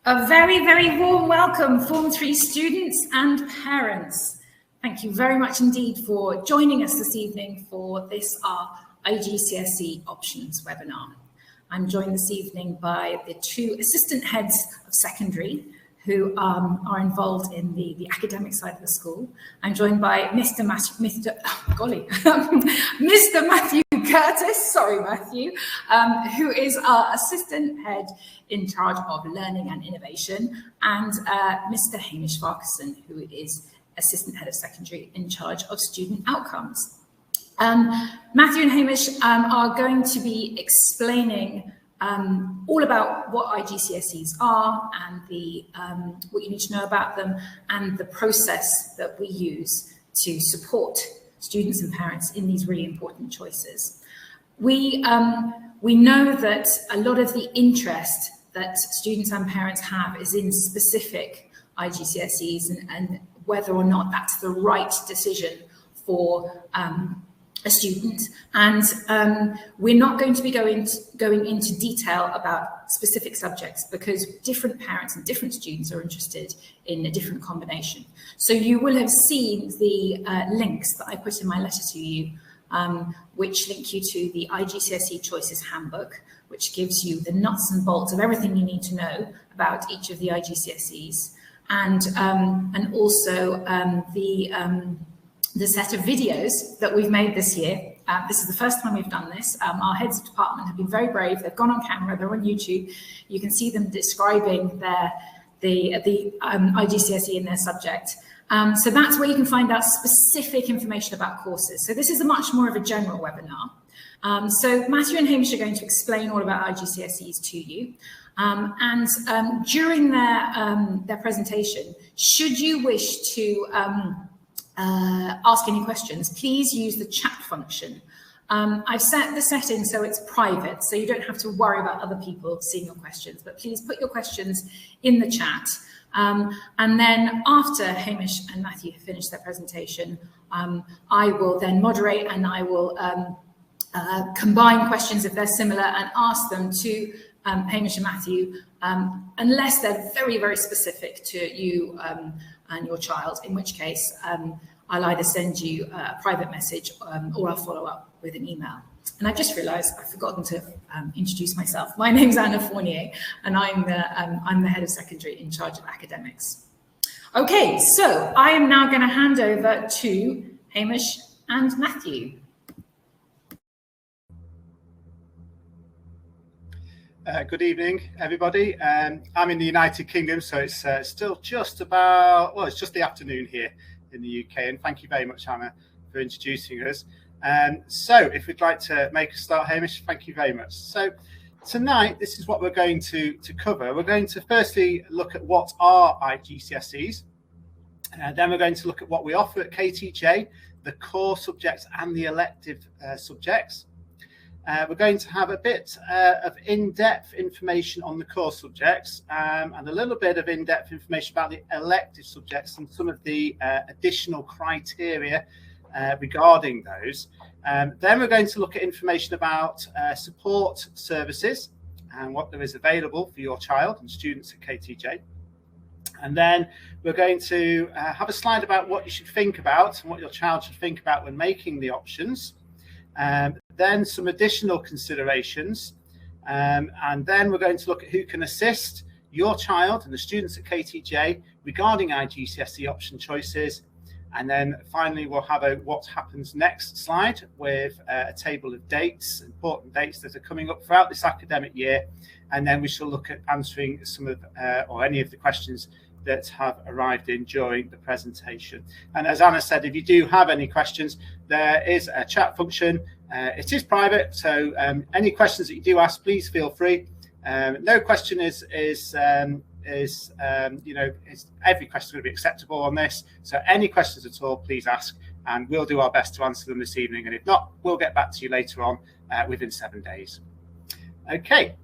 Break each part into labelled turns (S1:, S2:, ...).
S1: A very, very warm welcome, Form 3 students and parents. Thank you very much indeed for joining us this evening for this, our IGCSE Options webinar. I'm joined this evening by the two assistant heads of secondary who are involved in the academic side of the school. I'm joined by Mr. Matthew Curtis, sorry Matthew, who is our assistant head in charge of learning and innovation, and Mr. Hamish Farquharson, who is assistant head of secondary in charge of student outcomes. Matthew and Hamish are going to be explaining all about what IGCSEs are and what you need to know about them and the process that we use to support students and parents in these really important choices. We know that a lot of the interest that students and parents have is in specific IGCSEs and whether or not that's the right decision for a student, and we're not going to be going into detail about specific subjects because different parents and different students are interested in a different combination. So you will have seen the links that I put in my letter to you, which link you to the IGCSE Choices Handbook, which gives you the nuts and bolts of everything you need to know about each of the IGCSEs, and also the set of videos that we've made this year. This is the first time we've done this. Our heads of department have been very brave. They've gone on camera, they're on YouTube. You can see them describing the IGCSE in their subject. So that's where you can find out specific information about courses. So this is much more of a general webinar. So Matthew and Hamish are going to explain all about IGCSEs to you. During their presentation, should you wish to ask any questions, please use the chat function. I've set the setting so it's private, so you don't have to worry about other people seeing your questions, but please put your questions in the chat. And then after Hamish and Matthew have finished their presentation, I will then moderate and I will combine questions if they're similar and ask them to Hamish and Matthew, unless they're very, very specific to you and your child, in which case I'll either send you a private message or I'll follow up with an email. And I've just realised I've forgotten to introduce myself. My name's Anna Fournier, and I'm the head of secondary in charge of academics. Okay, so I am now going to hand over to Hamish and Matthew.
S2: Good evening, everybody. I'm in the United Kingdom, so it's still just about, well, it's just the afternoon here in the UK. And thank you very much, Anna, for introducing us. So if we'd like to make a start, Hamish, thank you very much. So tonight, this is what we're going to cover. We're going to firstly look at what are IGCSEs. Then we're going to look at what we offer at KTJ, the core subjects and the elective subjects. We're going to have a bit of in-depth information on the core subjects and a little bit of in-depth information about the elective subjects and some of the additional criteria regarding those. Then we're going to look at information about support services and what there is available for your child and students at KTJ. And then we're going to have a slide about what you should think about and what your child should think about when making the options. Then some additional considerations, and then we're going to look at who can assist your child and the students at KTJ regarding IGCSE option choices. And then finally, we'll have a what happens next slide with a table of dates, important dates that are coming up throughout this academic year. And then we shall look at answering some of or any of the questions that have arrived in during the presentation. And as Anna said, if you do have any questions, there is a chat function. It is private, so any questions that you do ask, please feel free. No question is every question is going to be acceptable on this. So any questions at all, please ask, and we'll do our best to answer them this evening. And if not, we'll get back to you later on within 7 days. Okay.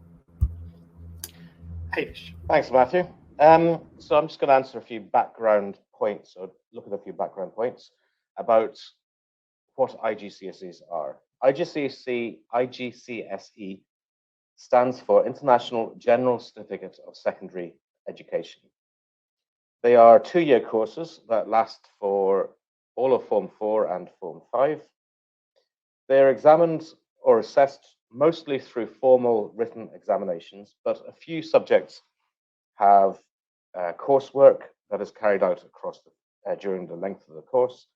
S2: Hamish.
S3: Thanks, Matthew. So I'm just going to answer a few background points, or look at a few background points about what IGCSEs are. IGCSE stands for International General Certificate of Secondary education. They are 2-year courses that last for all of Form 4 and Form 5. They are examined or assessed mostly through formal written examinations, but a few subjects have coursework that is carried out across during the length of the course.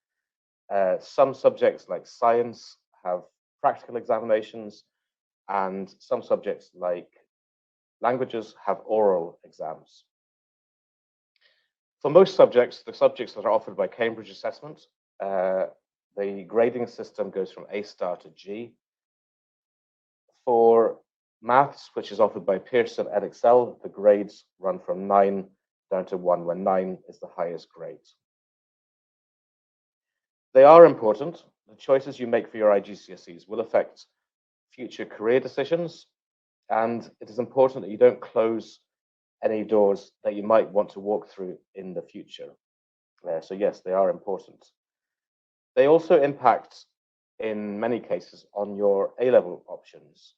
S3: Some subjects like science have practical examinations, and some subjects like languages have oral exams. For most subjects, the subjects that are offered by Cambridge Assessment, the grading system goes from A star to G. For maths, which is offered by Pearson Edexcel, the grades run from 9 down to 1, where 9 is the highest grade. They are important. The choices you make for your IGCSEs will affect future career decisions, and it is important that you don't close any doors that you might want to walk through in the future. So yes, they are important. They also impact, in many cases, on your A-level options.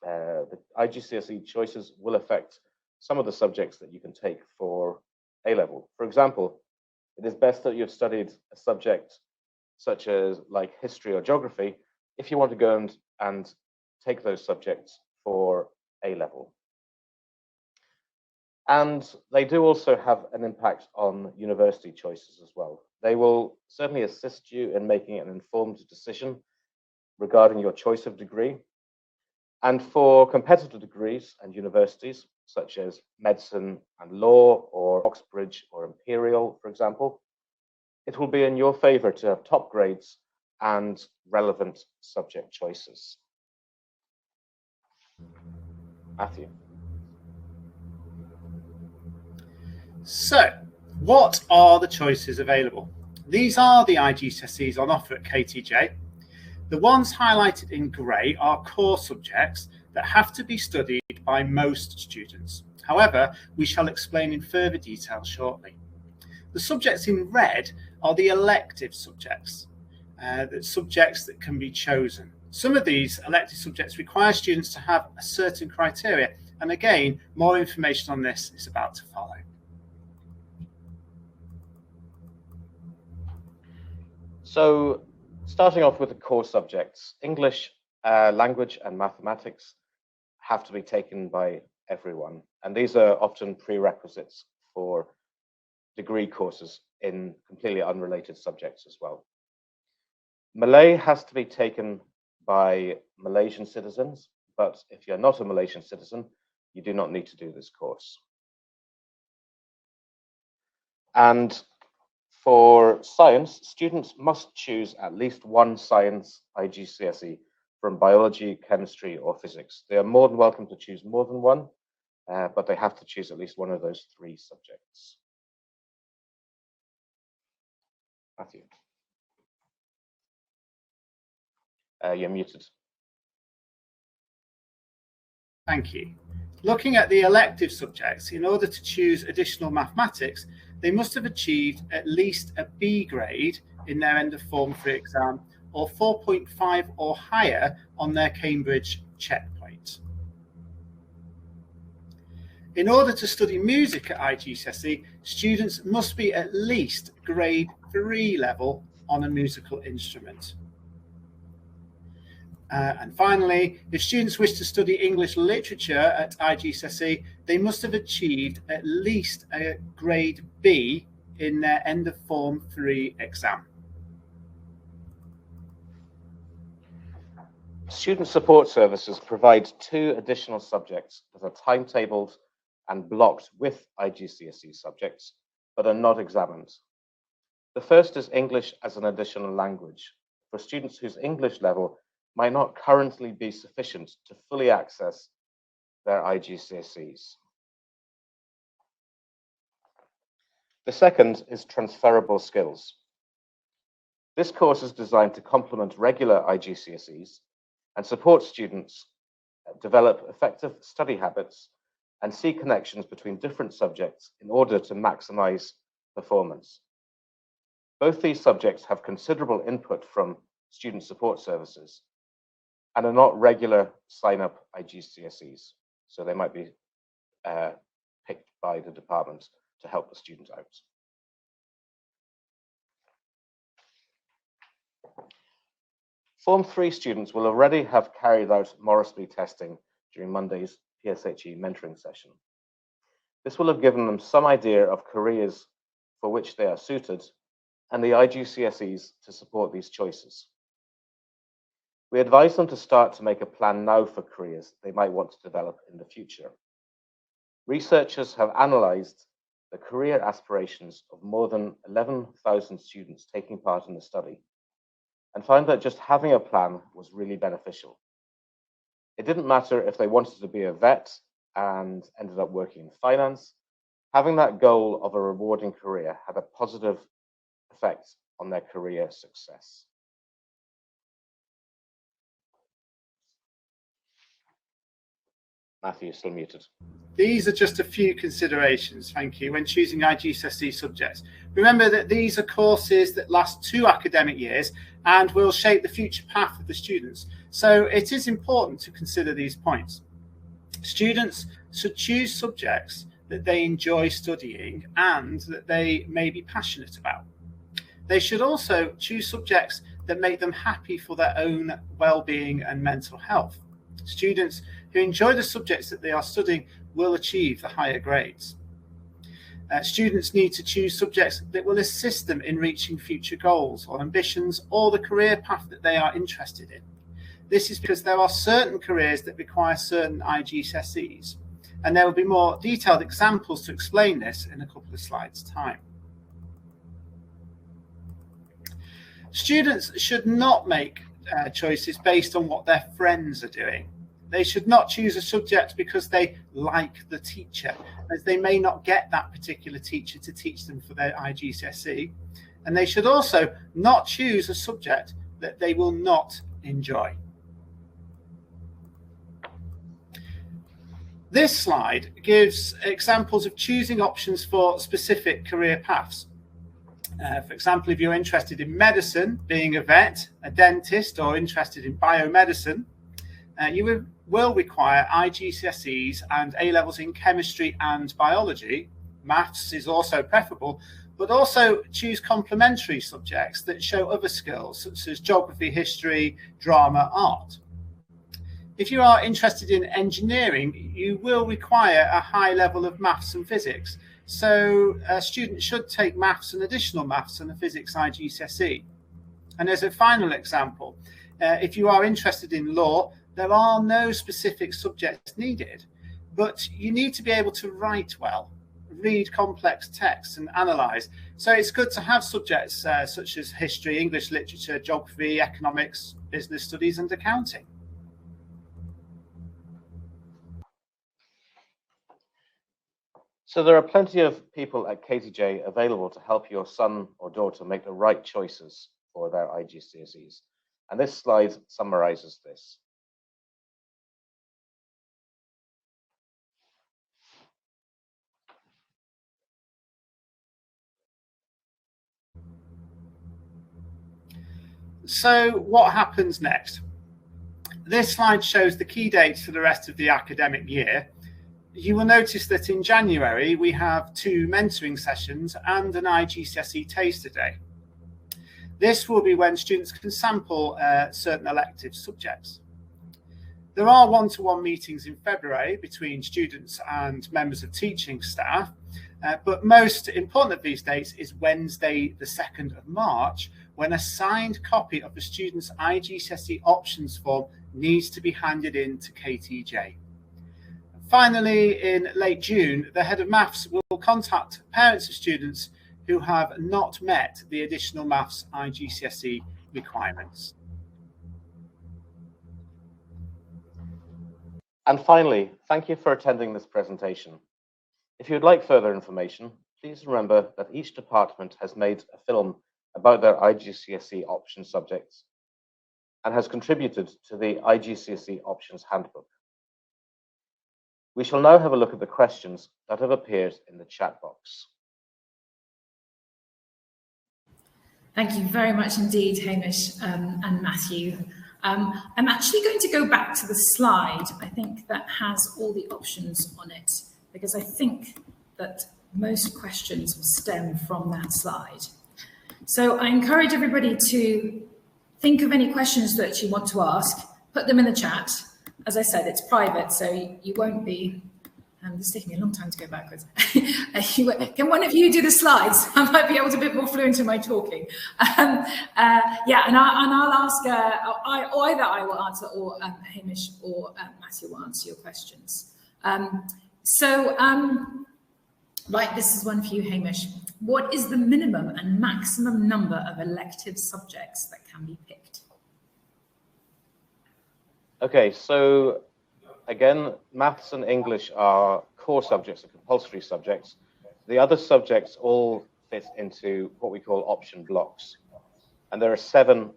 S3: The IGCSE choices will affect some of the subjects that you can take for A-level. For example, it is best that you've studied a subject such as like history or geography if you want to go and take those subjects for A-level. And they do also have an impact on university choices as well. They will certainly assist you in making an informed decision regarding your choice of degree. And for competitive degrees and universities, such as medicine and law, or Oxbridge or Imperial, for example, it will be in your favor to have top grades and relevant subject choices. Matthew.
S2: So, what are the choices available? These are the IGCSEs on offer at KTJ. The ones highlighted in grey are core subjects that have to be studied by most students. However, we shall explain in further detail shortly. The subjects in red are the elective subjects, the subjects that can be chosen. Some of these elective subjects require students to have a certain criteria, and again, more information on this is about to follow.
S3: So, starting off with the core subjects, English, language, and mathematics have to be taken by everyone. And these are often prerequisites for degree courses in completely unrelated subjects as well. Malay has to be taken by Malaysian citizens, but if you're not a Malaysian citizen, you do not need to do this course. And for science, students must choose at least one science IGCSE from biology, chemistry, or physics. They are more than welcome to choose more than one, but they have to choose at least one of those 3 subjects. Matthew. You're muted.
S2: Thank you. Looking at the elective subjects, in order to choose additional mathematics, they must have achieved at least a B grade in their end of Form 3 exam, or 4.5 or higher on their Cambridge checkpoint. In order to study music at IGCSE, students must be at least grade 3 level on a musical instrument. And finally, if students wish to study English literature at IGCSE, they must have achieved at least a grade B in their end of Form 3 exam.
S3: Student support services provide 2 additional subjects that are timetabled and blocked with IGCSE subjects, but are not examined. The first is English as an additional language for students whose English level might not currently be sufficient to fully access their IGCSEs. The second is Transferable Skills. This course is designed to complement regular IGCSEs and support students develop effective study habits and see connections between different subjects in order to maximize performance. Both these subjects have considerable input from student support services and are not regular sign-up IGCSEs, so they might be picked by the department to help the student out. Form 3 students will already have carried out Morrisley testing during Monday's PSHE mentoring session. This will have given them some idea of careers for which they are suited and the IGCSEs to support these choices. We advise them to start to make a plan now for careers they might want to develop in the future. Researchers have analysed the career aspirations of more than 11,000 students taking part in the study and found that just having a plan was really beneficial. It didn't matter if they wanted to be a vet and ended up working in finance. Having that goal of a rewarding career had a positive effect on their career success. Matthew, still muted.
S2: These are just a few considerations, thank you, when choosing IGCSE subjects. Remember that these are courses that last 2 academic years and will shape the future path of the students. So it is important to consider these points. Students should choose subjects that they enjoy studying and that they may be passionate about. They should also choose subjects that make them happy for their own well-being and mental health. Students who enjoy the subjects that they are studying will achieve the higher grades. Students need to choose subjects that will assist them in reaching future goals or ambitions or the career path that they are interested in. This is because there are certain careers that require certain IGCSEs, and there will be more detailed examples to explain this in a couple of slides' time. Students should not make choices based on what their friends are doing. They should not choose a subject because they like the teacher, as they may not get that particular teacher to teach them for their IGCSE. And they should also not choose a subject that they will not enjoy. This slide gives examples of choosing options for specific career paths. For example, if you're interested in medicine, being a vet, a dentist, or interested in biomedicine, you will require IGCSEs and A-levels in chemistry and biology. Maths is also preferable, but also choose complementary subjects that show other skills, such as geography, history, drama, art. If you are interested in engineering, you will require a high level of maths and physics. So a student should take maths and additional maths and a physics IGCSE. And as a final example, if you are interested in law, there are no specific subjects needed, but you need to be able to write well, read complex texts and analyse. So it's good to have subjects such as history, English literature, geography, economics, business studies and accounting.
S3: So there are plenty of people at KTJ available to help your son or daughter make the right choices for their IGCSEs. And this slide summarises this.
S2: So what happens next? This slide shows the key dates for the rest of the academic year. You will notice that in January we have 2 mentoring sessions and an IGCSE taster day. This will be when students can sample certain elective subjects. There are one-to-one meetings in February between students and members of teaching staff, but most important of these dates is Wednesday the 2nd of March, when a signed copy of the student's IGCSE options form needs to be handed in to KTJ. Finally, in late June, the head of maths will contact parents of students who have not met the additional maths IGCSE requirements.
S3: And finally, thank you for attending this presentation. If you'd like further information, please remember that each department has made a film about their IGCSE option subjects and has contributed to the IGCSE options handbook. We shall now have a look at the questions that have appeared in the chat box.
S1: Thank you very much indeed, Hamish and Matthew. I'm actually going to go back to the slide, I think, that has all the options on it, because I think that most questions will stem from that slide. So I encourage everybody to think of any questions that you want to ask, put them in the chat. As I said, it's private, so you won't be, it's taking me a long time to go backwards. Can one of you do the slides? I might be able to be a bit more fluent in my talking. Yeah, and I'll ask, either I will answer, or Hamish or Matthew will answer your questions. Right, this is one for you, Hamish. What is the minimum and maximum number of elective subjects that can be picked?
S3: Okay, so again, maths and English are core subjects and compulsory subjects. The other subjects all fit into what we call option blocks. And there are 7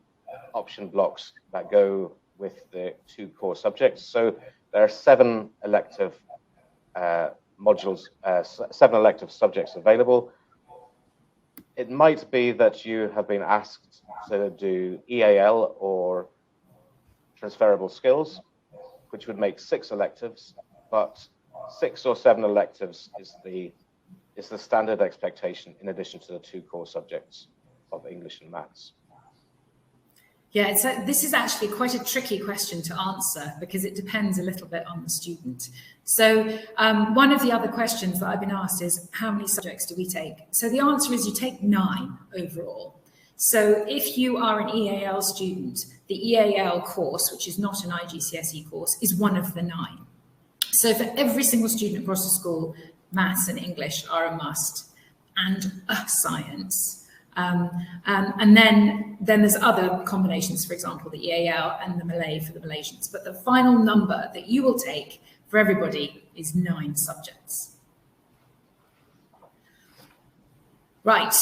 S3: option blocks that go with the 2 core subjects. So there are 7 elective modules, 7 elective subjects available. It might be that you have been asked to do EAL or Transferable Skills, which would make 6 electives, but 6 or 7 electives is the standard expectation in addition to the 2 core subjects of English and maths.
S1: Yeah, this is actually quite a tricky question to answer because it depends a little bit on the student. So one of the other questions that I've been asked is, how many subjects do we take? So the answer is you take 9 overall. So if you are an EAL student, the EAL course, which is not an IGCSE course, is one of the 9. So for every single student across the school, maths and English are a must, and science. And then there's other combinations, for example, the EAL and the Malay for the Malaysians. But the final number that you will take for everybody is 9 subjects. Right.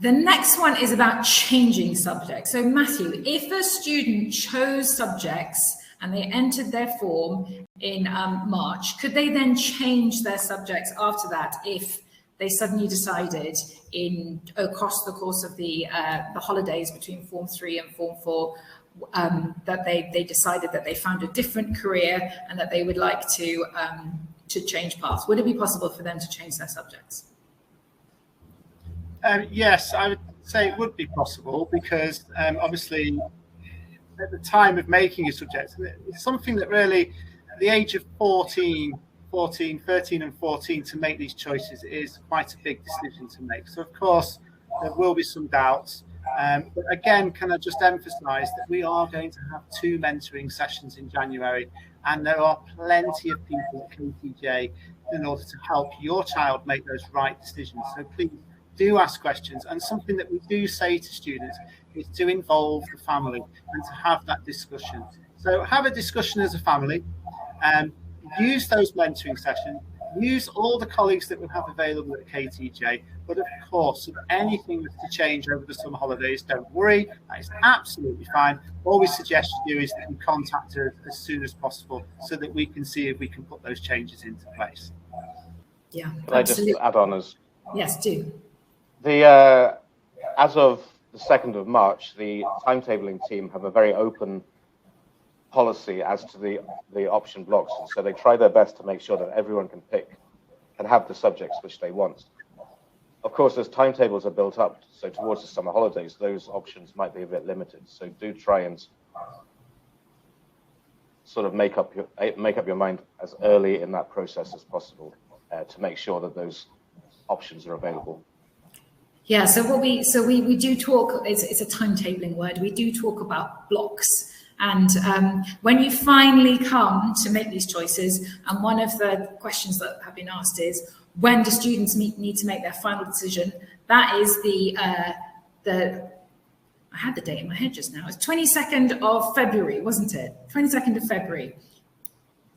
S1: The next one is about changing subjects. So Matthew, if a student chose subjects and they entered their form in March, could they then change their subjects after that if they suddenly decided across the course of the holidays between Form 3 and Form 4 that they decided that they found a different career and that they would like to change paths? Would it be possible for them to change their subjects?
S2: Yes, I would say it would be possible because obviously at the time of making a subject, it's something that really at the age of 13 and 14 to make these choices is quite a big decision to make. So of course there will be some doubts. But again, can I just emphasize that we are going to have 2 mentoring sessions in January, and there are plenty of people at KTJ in order to help your child make those right decisions. So please do ask questions, and something that we do say to students is to involve the family and to have that discussion. So have a discussion as a family, and use those mentoring sessions, use all the colleagues that we have available at KTJ. But of course, if anything was to change over the summer holidays, don't worry, that is absolutely fine. All we suggest you do is that you contact us as soon as possible so that we can see if we can put those changes into place.
S1: Yeah,
S3: can I just add on as?
S1: Yes, do.
S3: As of the 2nd of March, the timetabling team have a very open policy as to the option blocks, and so they try their best to make sure that everyone can have the subjects which they want. Of course, as timetables are built up, so towards the summer holidays, those options might be a bit limited. So do try and sort of make up your mind as early in that process as possible to make sure that those options are available.
S1: Yeah, so we do talk, it's a timetabling word, we do talk about blocks. And when you finally come to make these choices, and one of the questions that have been asked is, when do students need to make their final decision? That is I had the date in my head just now, it's 22nd of February, wasn't it? 22nd of February.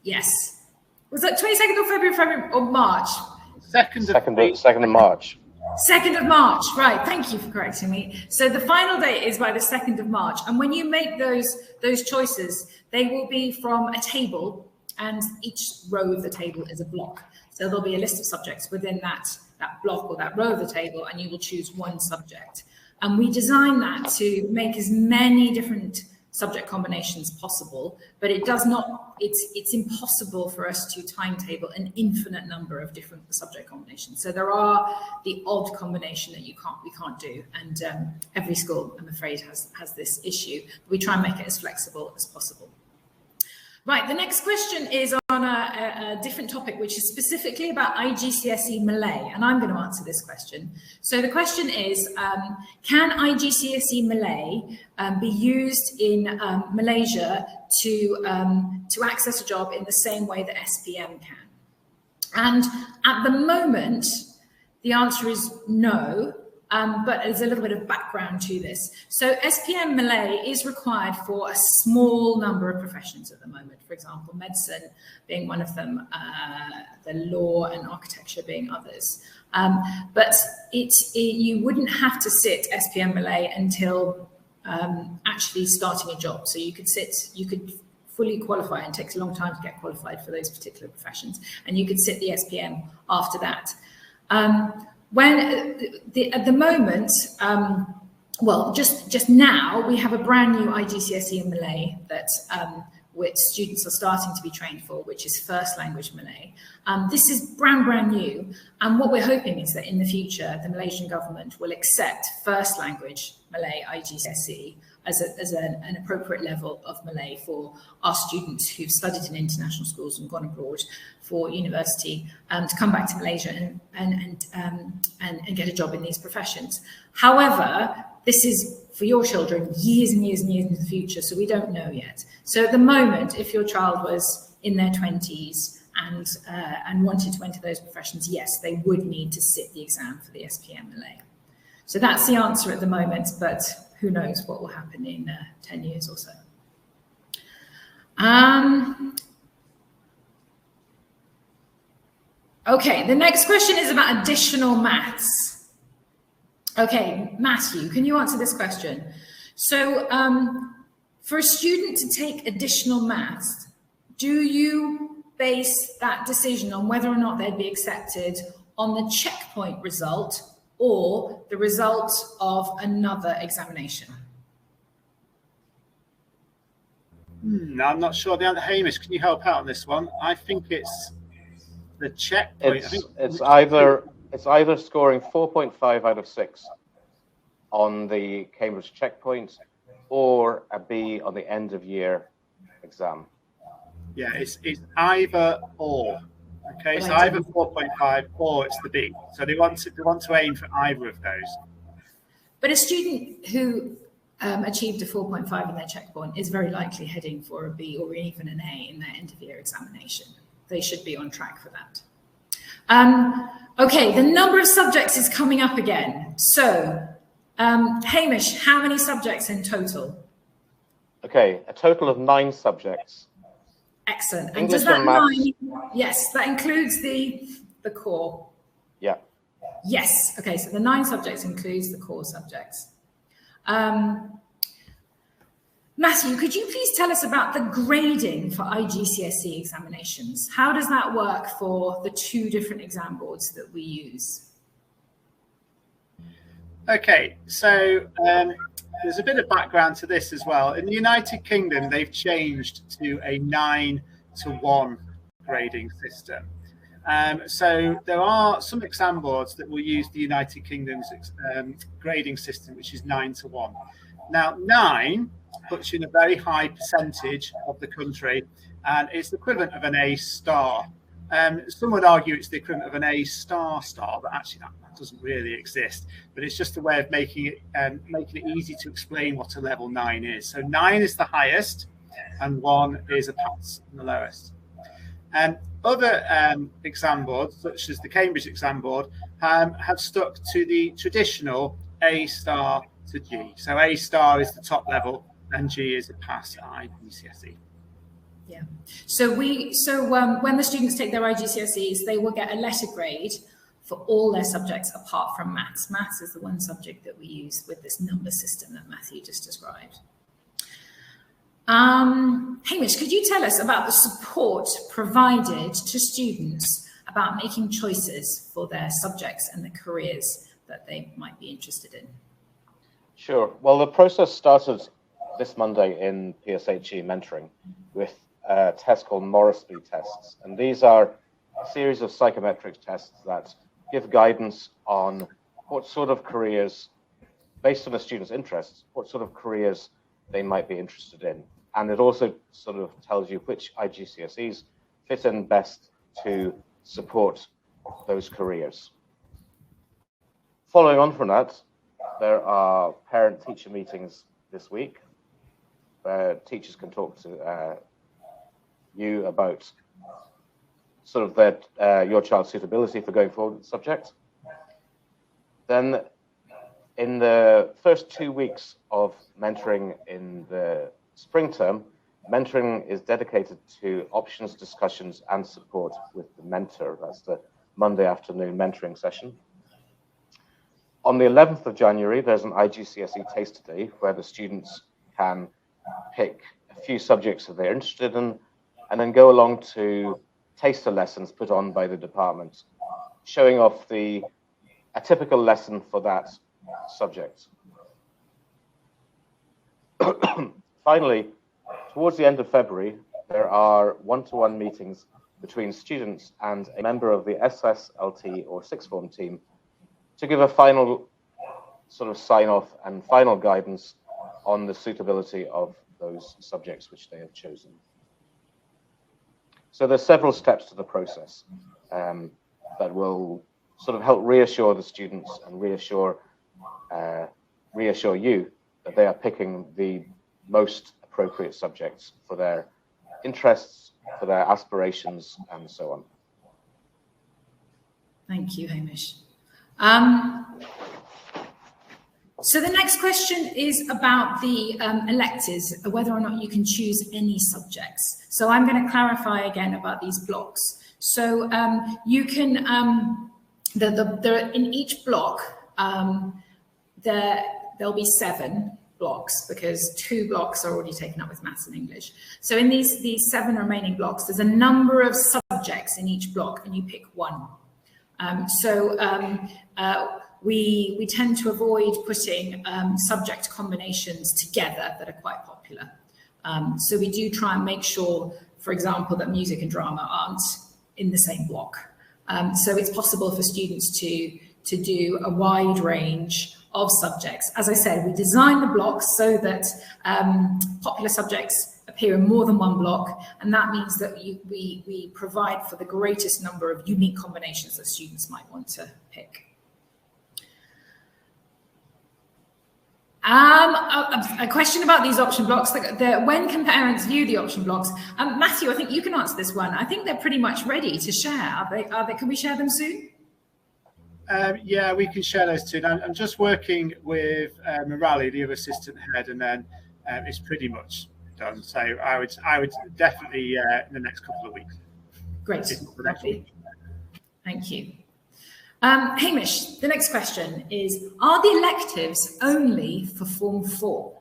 S1: Yes. Was that 22nd of February or March?
S2: 2nd of
S3: March.
S1: 2nd of March, right, thank you for correcting me. So the final date is by the 2nd of March. And when you make those choices, they will be from a table, and each row of the table is a block. So there'll be a list of subjects within that block or that row of the table, and you will choose one subject. And we design that to make as many different subject combinations possible, but it does not, it's impossible for us to timetable an infinite number of different subject combinations. So there are the odd combination that we can't do, and every school, I'm afraid, has this issue. We try and make it as flexible as possible. Right, the next question is on a different topic, which is specifically about IGCSE Malay, and I'm going to answer this question. So the question is, can IGCSE Malay be used in Malaysia to access a job in the same way that SPM can? And at the moment, the answer is no. But there's a little bit of background to this. So SPM Malay is required for a small number of professions at the moment. For example, medicine being one of them, the law and architecture being others. But you wouldn't have to sit SPM Malay until actually starting a job. So you could fully qualify, and it takes a long time to get qualified for those particular professions. And you could sit the SPM after that. At the moment, well, just now, we have a brand new IGCSE in Malay that which students are starting to be trained for, which is first language Malay. This is brand new, and what we're hoping is that in the future, the Malaysian government will accept first language Malay IGCSE as an appropriate level of Malay for our students who've studied in international schools and gone abroad for university to come back to Malaysia and get a job in these professions. However, this is for your children years and years and years into the future, so we don't know yet. So at the moment, if your child was in their 20s and wanted to enter those professions, yes, they would need to sit the exam for the SPM Malay. So that's the answer at the moment, but who knows what will happen in 10 years or so. Okay, the next question is about additional maths. Okay, Matthew, can you answer this question? So for a student to take additional maths, do you base that decision on whether or not they'd be accepted on the checkpoint result or the result of another examination?
S2: I'm not sure. Hamish, can you help out on this one? I think it's the checkpoint.
S3: It's either scoring 4.5 out of 6 on the Cambridge checkpoint or a B on the end of year exam.
S2: Yeah, it's either or. Okay, so either 4.5 or it's the B. So they want to aim for either of those.
S1: But a student who achieved a 4.5 in their checkpoint is very likely heading for a B or even an A in their end of year examination. They should be on track for that. Okay, the number of subjects is coming up again. So, Hamish, how many subjects in total?
S3: Okay, a total of 9 subjects.
S1: Excellent. And
S3: English
S1: does that
S3: and maths.
S1: 9? Yes, that includes the core.
S3: Yeah.
S1: Yes. Okay, so the 9 subjects includes the core subjects. Matthew, could you please tell us about the grading for IGCSE examinations? How does that work for the 2 different exam boards that we use?
S2: Okay, so there's a bit of background to this as well. In the United Kingdom, they've changed to a 9-to-1 grading system. So there are some exam boards that will use the United Kingdom's grading system, which is 9-to-1. Now, 9 puts you in a very high percentage of the country, and it's the equivalent of an A star. Some would argue it's the equivalent of an A star, but actually that doesn't really exist. But it's just a way of making it easy to explain what a level 9 is. So 9 is the highest, and 1 is a pass, the lowest. Other exam boards, such as the Cambridge exam board, have stuck to the traditional A star to G. So A star is the top level, and G is a pass at IGCSE.
S1: Yeah. So when the students take their IGCSEs, they will get a letter grade for all their subjects apart from maths. Maths is the one subject that we use with this number system that Matthew just described. Hamish, could you tell us about the support provided to students about making choices for their subjects and the careers that they might be interested in?
S3: Sure. Well, the process started this Monday in PSHE mentoring with a test called Morrisley tests. And these are a series of psychometric tests that give guidance on what sort of careers, based on a student's interests, what sort of careers they might be interested in. And it also sort of tells you which IGCSEs fit in best to support those careers. Following on from that, there are parent-teacher meetings this week where teachers can talk to you about sort of their, your child's suitability for going forward with the subject. Then in the first 2 weeks of mentoring in the spring term, mentoring is dedicated to options, discussions, and support with the mentor. That's the Monday afternoon mentoring session. On the 11th of January, there's an IGCSE taster day where the students can pick a few subjects that they're interested in and then go along to taster lessons put on by the department, showing off a typical lesson for that subject. Finally, towards the end of February, there are one-to-one meetings between students and a member of the SSLT or sixth form team to give a final sort of sign-off and final guidance on the suitability of those subjects which they have chosen. So there's several steps to the process that will sort of help reassure the students and reassure you that they are picking the most appropriate subjects for their interests, for their aspirations, and so on.
S1: Thank you, Hamish. So the next question is about the electives, whether or not you can choose any subjects. So I'm going to clarify again about these blocks. So you can, in each block, there'll be 7 blocks because 2 blocks are already taken up with maths and English. So in these 7 remaining blocks, there's a number of subjects in each block and you pick one. We tend to avoid putting subject combinations together that are quite popular. So we do try and make sure, for example, that music and drama aren't in the same block. So it's possible for students to do a wide range of subjects. As I said, we design the blocks so that popular subjects appear in more than one block, and that means that we provide for the greatest number of unique combinations that students might want to pick. A question about these option blocks. When can parents view the option blocks? Matthew, I think you can answer this one. I think they're pretty much ready to share. Are they? Can we share them soon?
S2: Yeah, we can share those too. I'm just working with Morrisley, the other assistant head, and then it's pretty much done. So I would definitely in the next couple of weeks.
S1: Great. Thank you. Hamish, the next question is, are the electives only for Form 4?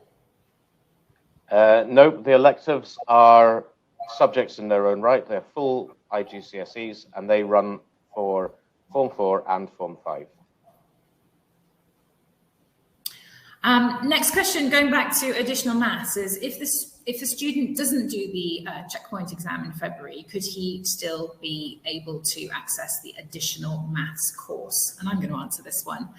S3: No, the electives are subjects in their own right. They're full IGCSEs and they run for Form 4 and Form 5.
S1: Next question, going back to additional maths, is if the student doesn't do the checkpoint exam in February, could he still be able to access the additional maths course? And I'm going to answer this one.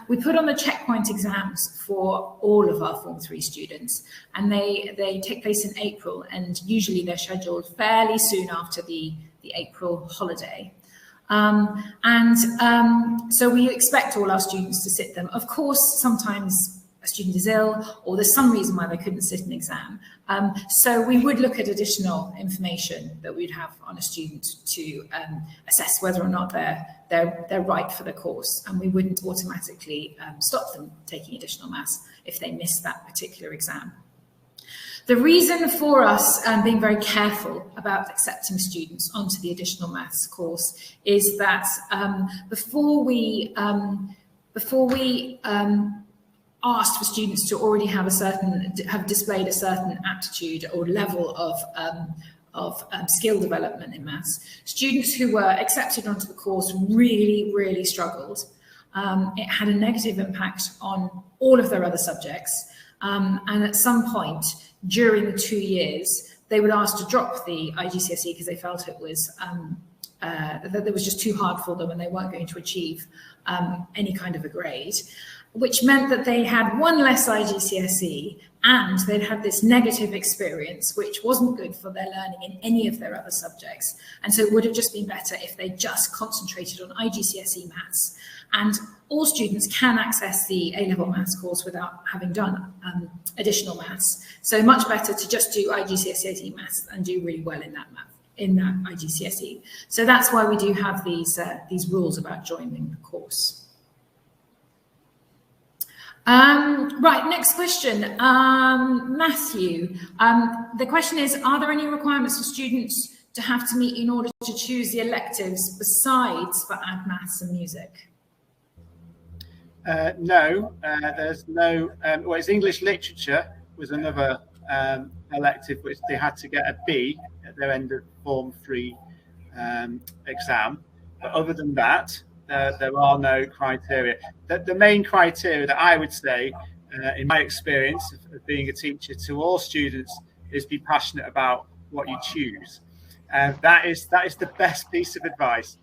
S1: We put on the checkpoint exams for all of our Form 3 students, and they take place in April, and usually they're scheduled fairly soon after the April holiday. So we expect all our students to sit them. Of course, sometimes a student is ill or there's some reason why they couldn't sit an exam. So we would look at additional information that we'd have on a student to assess whether or not they're right for the course, and we wouldn't automatically stop them taking additional maths if they missed that particular exam. The reason for us being very careful about accepting students onto the additional maths course is that before we asked for students to already have displayed a certain aptitude or level of skill development in maths, students who were accepted onto the course really struggled. It had a negative impact on all of their other subjects. And at some point during the 2 years, they were asked to drop the IGCSE because they felt it was that it was just too hard for them and they weren't going to achieve any kind of a grade, which meant that they had one less IGCSE and they'd had this negative experience, which wasn't good for their learning in any of their other subjects. And so it would have just been better if they just concentrated on IGCSE maths. And all students can access the A-level maths course without having done additional maths. So much better to just do IGCSE maths and do really well in that IGCSE. So that's why we do have these rules about joining the course. Right, next question. Matthew, the question is, are there any requirements for students to have to meet in order to choose the electives besides for Add Maths and Music?
S2: No, there's no, well, it's English Literature was another elective which they had to get a B at their end of Form 3 exam. But other than that, there are no criteria. The main criteria that I would say, in my experience of being a teacher to all students, is be passionate about what you choose. That is the best piece of advice.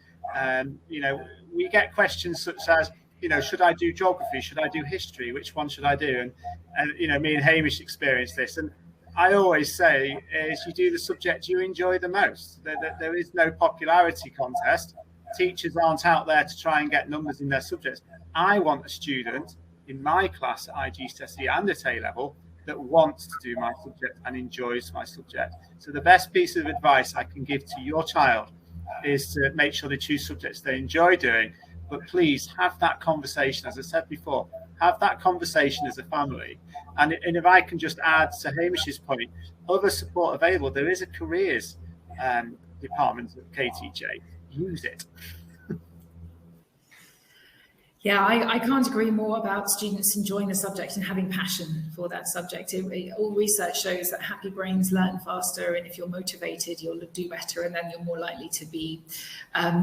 S2: You know, we get questions such as, you know, should I do geography? Should I do history? Which one should I do? And you know, me and Hamish experienced this. And I always say is you do the subject you enjoy the most. There is no popularity contest. Teachers aren't out there to try and get numbers in their subjects. I want a student in my class at IGCSE and at A-level that wants to do my subject and enjoys my subject. So the best piece of advice I can give to your child is to make sure they choose subjects they enjoy doing. But please have that conversation, as I said before, have that conversation as a family. And if I can just add to Hamish's point, other support available. There is a careers department at KTJ. Use it.
S1: Yeah, I can't agree more about students enjoying the subject and having passion for that subject. All research shows that happy brains learn faster, and if you're motivated, you'll do better, and then you're more likely to be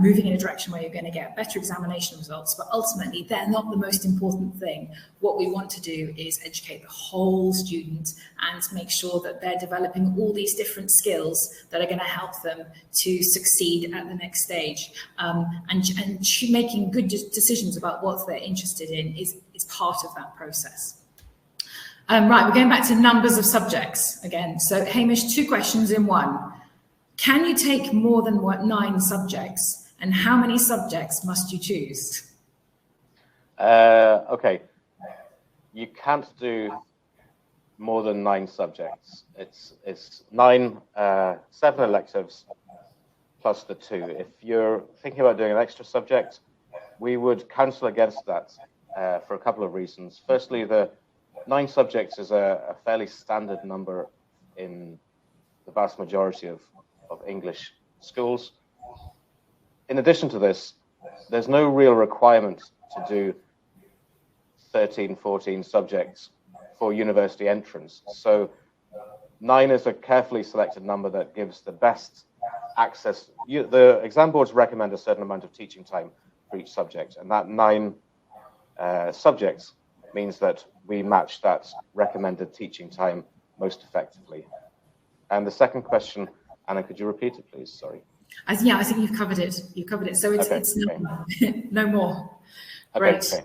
S1: moving in a direction where you're going to get better examination results. But ultimately, they're not the most important thing. What we want to do is educate the whole student and make sure that they're developing all these different skills that are going to help them to succeed at the next stage. And making good decisions about what they're interested in is part of that process. Right, we're going back to numbers of subjects again. So Hamish, 2 questions in one. Can you take more than 9 subjects, and how many subjects must you choose?
S3: Okay, you can't do more than 9 subjects. It's 9, 7 electives plus the 2. If you're thinking about doing an extra subject, we would counsel against that for a couple of reasons. Firstly, the 9 subjects is a fairly standard number in the vast majority of English schools. In addition to this, there's no real requirement to do 13, 14 subjects for university entrance. So 9 is a carefully selected number that gives the best access. The exam boards recommend a certain amount of teaching time for each subject, and that 9 subjects means that we match that recommended teaching time most effectively. And the second question, Anna, could you repeat it, please? Sorry.
S1: Yeah, I think you've covered it. So it's,
S3: okay,
S1: it's
S3: okay.
S1: No more.
S3: Okay,
S1: Great.
S3: okay.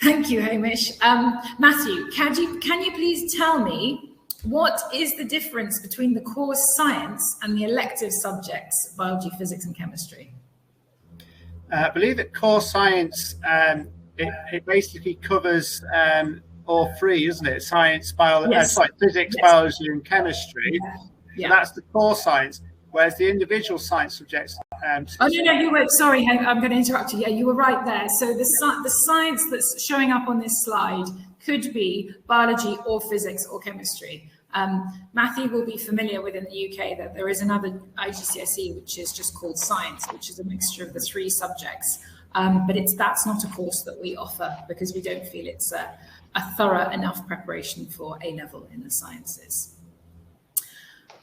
S1: Thank you, Hamish. Matthew, can you please tell me what is the difference between the core science and the elective subjects, biology, physics, and chemistry?
S2: I believe that core science, it basically covers all 3, isn't it? Science, biology,
S1: yes.
S2: Physics,
S1: yes.
S2: biology, and chemistry.
S1: Yeah.
S2: So that's the core science. Whereas the individual science subjects.
S1: Oh no, you were sorry. I'm going to interrupt you. Yeah, you were right there. So the science that's showing up on this slide could be biology or physics or chemistry. Matthew will be familiar with in the UK that there is another IGCSE which is just called science, which is a mixture of the 3 subjects. But that's not a course that we offer because we don't feel it's a thorough enough preparation for A-level in the sciences.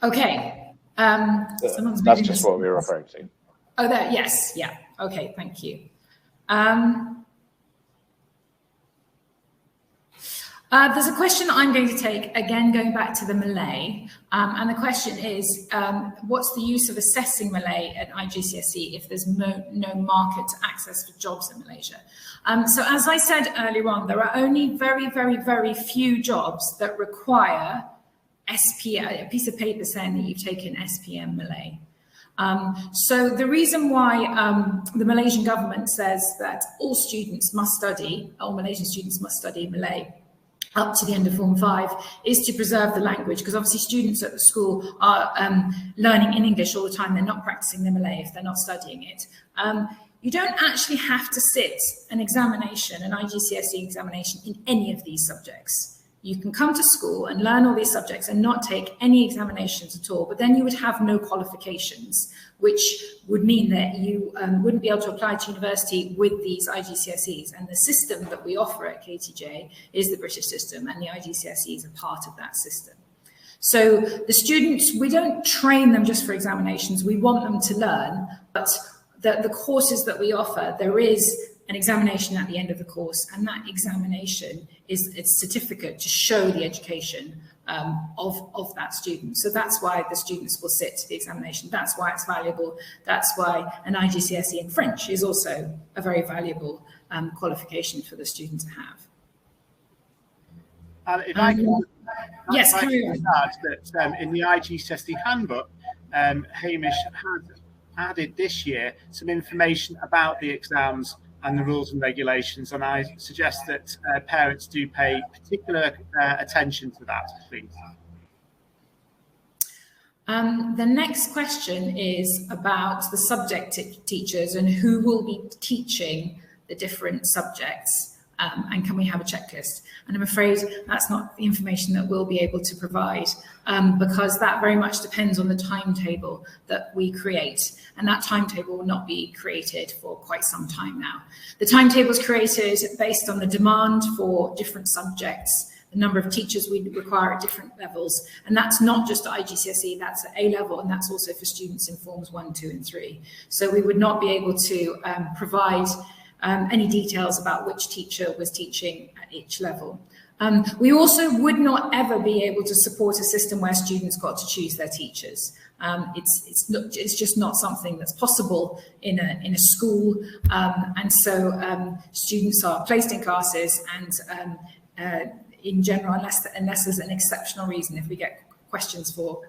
S1: Okay.
S3: That's just what we were referring to.
S1: Oh, there. Yes. Yeah. Okay. Thank you. There's a question I'm going to take, again, going back to the Malay. And the question is, what's the use of assessing Malay at IGCSE if there's no market access for jobs in Malaysia? So as I said earlier on, there are only very, very, very few jobs that require SPM, a piece of paper saying that you've taken SPM Malay. So the reason why the Malaysian government says that all Malaysian students must study Malay up to the end of Form 5 is to preserve the language, because obviously students at the school are learning in English all the time. They're not practicing the Malay if they're not studying it. You don't actually have to sit an examination, an IGCSE examination in any of these subjects. You can come to school and learn all these subjects and not take any examinations at all, but then you would have no qualifications, which would mean that you wouldn't be able to apply to university with these IGCSEs. And the system that we offer at KTJ is the British system, and the IGCSEs are part of that system. So the students, we don't train them just for examinations, we want them to learn, but the courses that we offer, there is an examination at the end of the course, and that examination is a certificate to show the education of that student. So that's why the students will sit the examination. That's why it's valuable. That's why an IGCSE in French is also a very valuable qualification for the student to have.
S2: If I can,
S1: yes, carry on.
S2: Add that in the IGCSE Handbook, Hamish has added this year some information about the exams and the rules and regulations, and I suggest that parents do pay particular attention to that, please.
S1: The next question is about the subject teachers and who will be teaching the different subjects, and can we have a checklist? And I'm afraid that's not the information that we'll be able to provide, because that very much depends on the timetable that we create, and that timetable will not be created for quite some time now. The timetable is created based on the demand for different subjects, the number of teachers we require at different levels, and that's not just at IGCSE, that's at A level, and that's also for students in Forms 1, 2 and 3. So we would not be able to provide any details about which teacher was teaching at each level. We also would not ever be able to support a system where students got to choose their teachers. It's just not something that's possible in a school, and so students are placed in classes, and in general, unless there's an exceptional reason, if we get requests for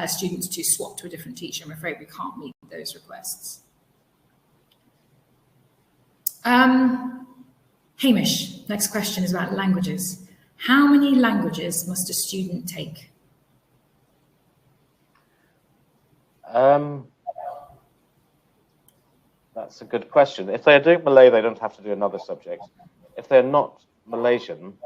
S1: students to swap to a different teacher, I'm afraid we can't meet those requests. Hamish, next question is about languages. How many languages must a student take?
S3: That's a good question. If they're doing Malay, they don't have to do another subject. If they're not Malaysian,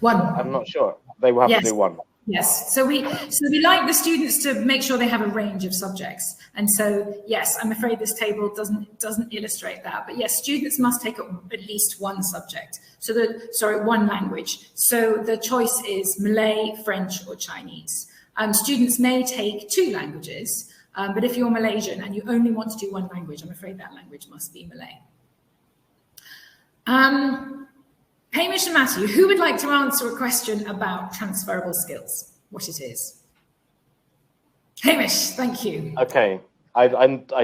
S3: I'm not sure. They will have to do one.
S1: Yes, so we like the students to make sure they have a range of subjects, and so yes, I'm afraid this table doesn't illustrate that, but yes, students must take at least one subject. So one language. So the choice is Malay, French, or Chinese. Students may take 2 languages, but if you're Malaysian and you only want to do one language, I'm afraid that language must be Malay. Hamish and Matthew, who would like to answer a question about transferable skills? What it is? Hamish, thank you.
S3: Okay, I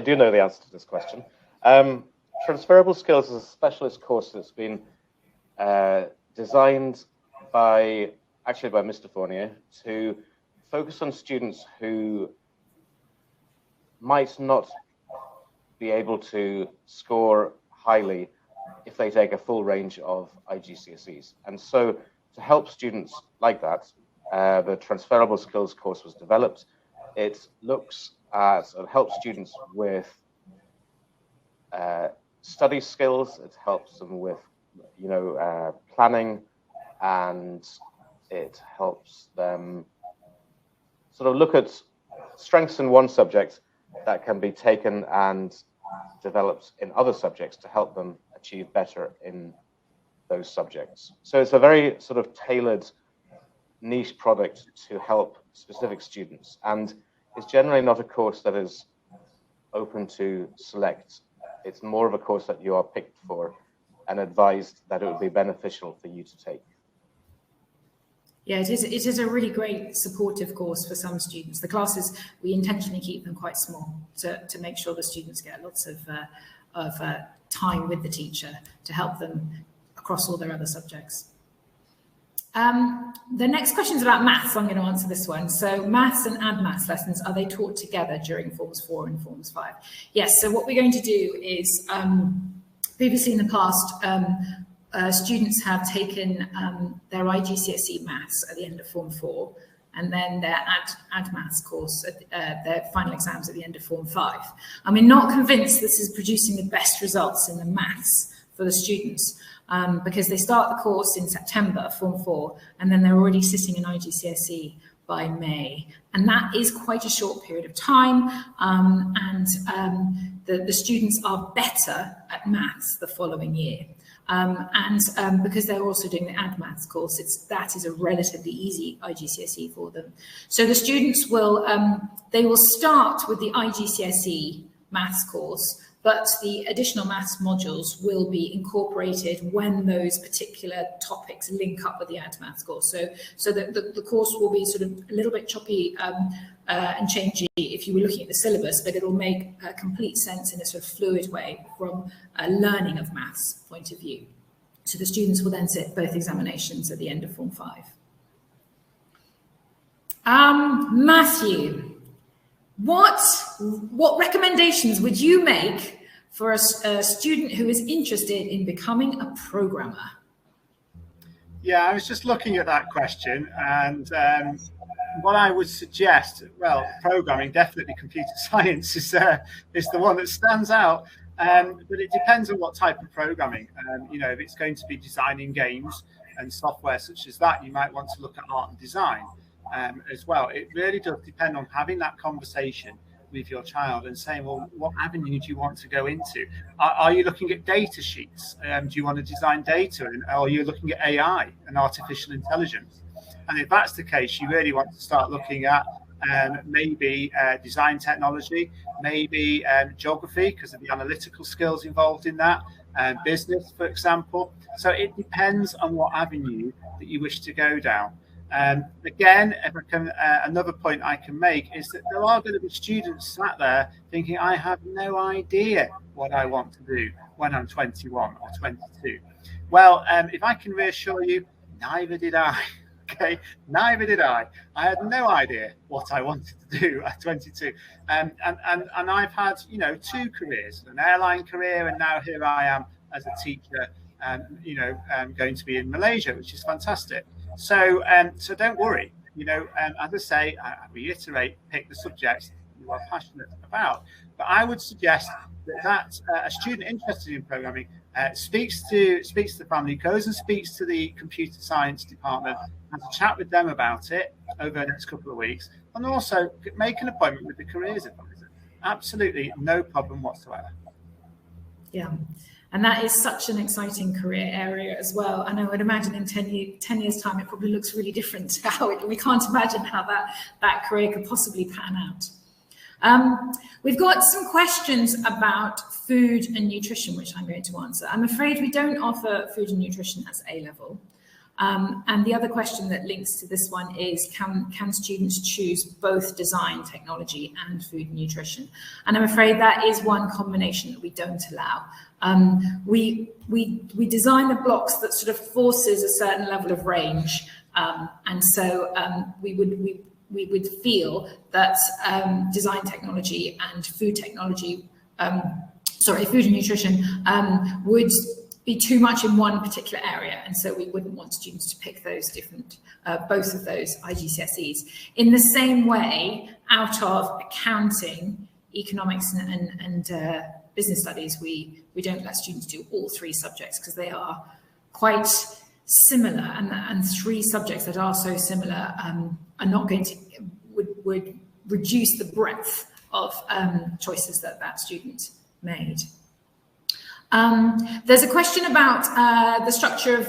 S3: do know the answer to this question. Transferable Skills is a specialist course that's been designed by Mr. Fournier to focus on students who might not be able to score highly if they take a full range of IGCSEs. And so to help students like that, the Transferable Skills course was developed. It looks at and helps students with study skills. It helps them with, planning, and it helps them sort of look at strengths in one subject that can be taken and developed in other subjects to help them achieve better in those subjects. So it's a very sort of tailored niche product to help specific students, and it's generally not a course that is open to select. It's more of a course that you are picked for and advised that it would be beneficial for you to take.
S1: Yeah, it is a really great supportive course for some students. The classes, we intentionally keep them quite small to make sure the students get lots of time with the teacher to help them across all their other subjects. The next question is about maths. I'm going to answer this one. So maths and add maths lessons, are they taught together during Forms 4 and Forms 5? Yes, so what we're going to do is, previously in the past, students have taken their IGCSE maths at the end of Form 4, and then their add maths course, their final exams at the end of Form 5. I mean, not convinced this is producing the best results in the maths for the students, because they start the course in September, Form 4, and then they're already sitting in IGCSE by May. And that is quite a short period of time, and the students are better at maths the following year. Because they're also doing the add maths course, that is a relatively easy IGCSE for them. So the students will, they will start with the IGCSE maths course, but the additional maths modules will be incorporated when those particular topics link up with the add maths course. So the course will be sort of a little bit choppy and changey if you were looking at the syllabus, but it'll make complete sense in a sort of fluid way from a learning of maths point of view. So the students will then sit both examinations at the end of Form 5. Matthew, what recommendations would you make for a student who is interested in becoming a programmer?
S2: Yeah, I was just looking at that question, and what I would suggest, well, programming, definitely computer science is the one that stands out, but it depends on what type of programming. You know, if it's going to be designing games and software such as that, you might want to look at art and design as well. It really does depend on having that conversation with your child and saying, well, what avenue do you want to go into? Are you looking at data sheets? Do you want to design data? And are you looking at AI and artificial intelligence? And if that's the case, you really want to start looking at maybe design technology, maybe geography because of the analytical skills involved in that, business, for example. So it depends on what avenue that you wish to go down. Again, if I can, another point I can make is that there are going to be students sat there thinking, I have no idea what I want to do when I'm 21 or 22. Well, if I can reassure you, neither did I. Okay, neither did I. I had no idea what I wanted to do at 22. And I've had, you know, 2 careers, an airline career, and now here I am as a teacher, you know, going to be in Malaysia, which is fantastic. So don't worry, you know, as I say, I reiterate, pick the subjects you are passionate about. But I would suggest that a student interested in programming speaks to the family, goes and speaks to the computer science department, has a chat with them about it over the next couple of weeks, and also make an appointment with the careers advisor. Absolutely no problem whatsoever.
S1: Yeah. And that is such an exciting career area as well. And I would imagine in 10 years' time, it probably looks really different to how we can't imagine how that career could possibly pan out. We've got some questions about food and nutrition, which I'm going to answer. I'm afraid we don't offer food and nutrition as A-level. And the other question that links to this one is, can students choose both design, technology, and food and nutrition? And I'm afraid that is one combination that we don't allow. We design the blocks that sort of forces a certain level of range, and so we would feel that design technology and food technology, food and nutrition would be too much in one particular area, and so we wouldn't want students to pick those different, both of those IGCSEs. In the same way, out of accounting, economics, and business studies, we don't let students do all 3 subjects because they are quite similar, and 3 subjects that are so similar are not going to would reduce the breadth of choices that student made. There's a question about the structure of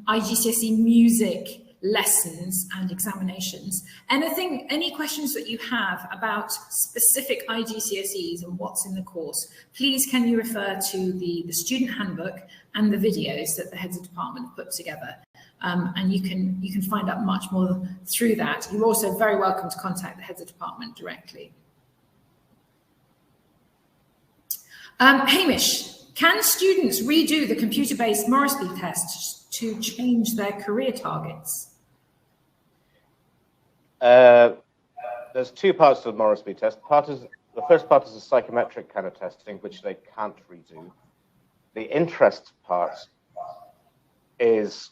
S1: IGCSE music lessons and examinations. Any questions that you have about specific IGCSEs and what's in the course, please can you refer to the student handbook and the videos that the heads of department put together. And you can find out much more through that. You're also very welcome to contact the heads of department directly. Hamish, can students redo the computer-based Morrisley test to change their career targets?
S3: There's two parts to the Morrisley test. The first part is a psychometric kind of testing, which they can't redo. The interest part is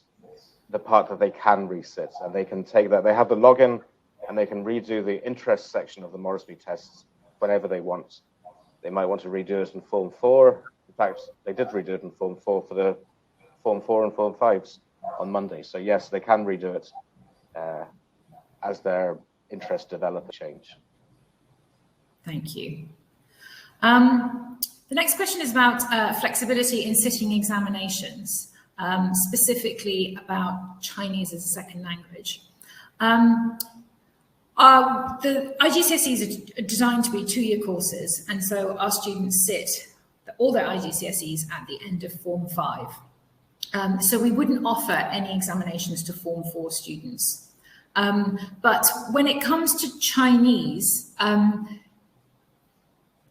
S3: the part that they can resit, and they can take that. They have the login, and they can redo the interest section of the Morrisley tests whenever they want. They might want to redo it in Form 4. In fact, they did redo it in Form 4 for the Form 4 and Form 5s on Monday. So yes, they can redo it as their interests develop and change.
S1: Thank you. The next question is about flexibility in sitting examinations, specifically about Chinese as a second language. The IGCSEs are designed to be 2-year courses, and so our students sit all their IGCSEs at the end of Form 5. So we wouldn't offer any examinations to Form 4 students. But when it comes to Chinese,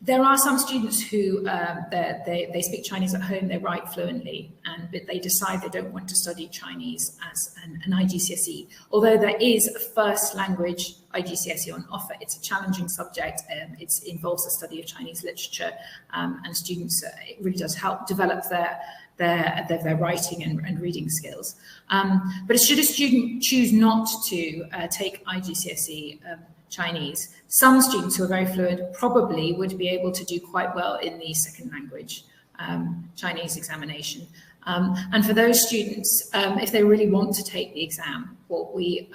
S1: there are some students who they speak Chinese at home, they write fluently, but they decide they don't want to study Chinese as an IGCSE. Although there is a first language IGCSE on offer, it's a challenging subject. It involves the study of Chinese literature, and students, it really does help develop their writing and reading skills. But should a student choose not to take IGCSE Chinese, some students who are very fluent probably would be able to do quite well in the second language Chinese examination. And for those students, if they really want to take the exam, what we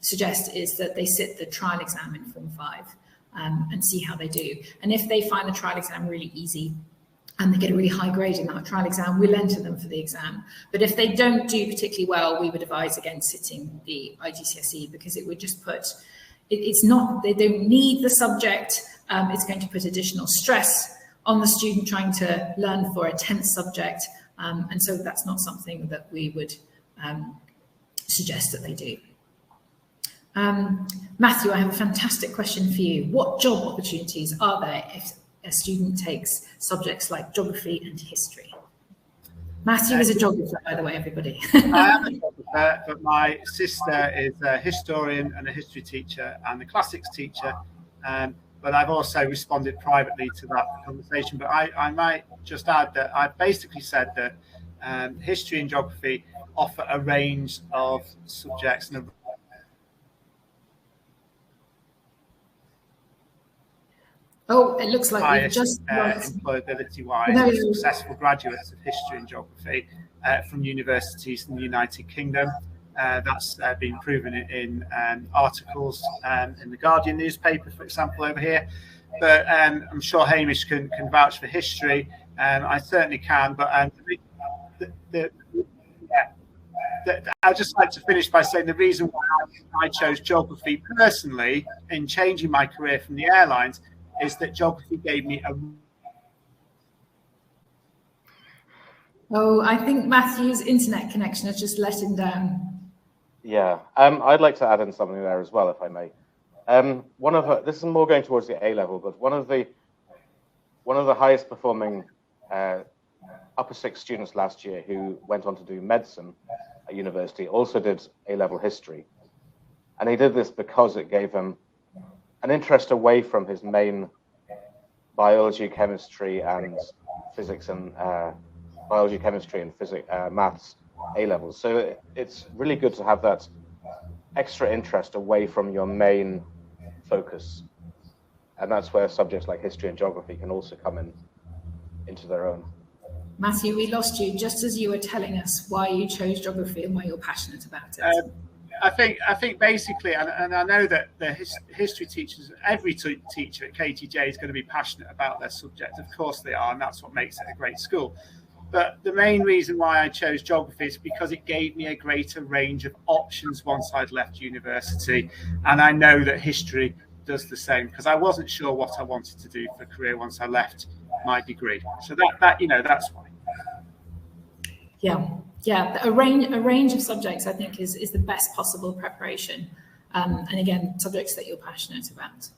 S1: suggest is that they sit the trial exam in Form 5 and see how they do. And if they find the trial exam really easy, and they get a really high grade in that trial exam, we'll enter them for the exam. But if they don't do particularly well, we would advise against sitting the IGCSE, because it would just put, it's not, they don't need the subject, it's going to put additional stress on the student trying to learn for a 10th subject, and so that's not something that we would suggest that they do. Matthew, I have a fantastic question for you. What job opportunities are there if a student takes subjects like geography and history? Matthew is a geographer, by the way, everybody.
S2: I am a geographer, but my sister is a historian and a history teacher and a classics teacher. But I've also responded privately to that conversation. But I might just add that I've basically said that history and geography offer a range of subjects and
S1: Oh, it looks like we've just
S2: employability-wise, successful graduates of history and geography from universities in the United Kingdom. That's been proven in articles in the Guardian newspaper, for example, over here. But I'm sure Hamish can vouch for history. I certainly can. But I'd just like to finish by saying the reason why I chose geography personally in changing my career from the airlines is that geography gave me a...
S1: Oh, I think Matthew's internet connection has just let him down.
S3: Yeah, I'd like to add in something there as well, if I may. This is more going towards the A level, but one of the highest performing upper 6 students last year who went on to do medicine at university also did A-level history, and he did this because it gave him an interest away from his main biology, chemistry, and physics, and biology, chemistry, and physics, maths A levels. So it's really good to have that extra interest away from your main focus, and that's where subjects like history and geography can also come into their own.
S1: Matthew, we lost you just as you were telling us why you chose geography and why you're passionate about it.
S2: I think basically, and I know that the history teachers, every teacher at KTJ is going to be passionate about their subject. Of course they are, and that's what makes it a great school. But the main reason why I chose geography is because it gave me a greater range of options once I'd left university. And I know that history does the same, because I wasn't sure what I wanted to do for a career once I left my degree. So that's why.
S1: Yeah, a range of subjects, I think, is the best possible preparation. And again, subjects that you're passionate about.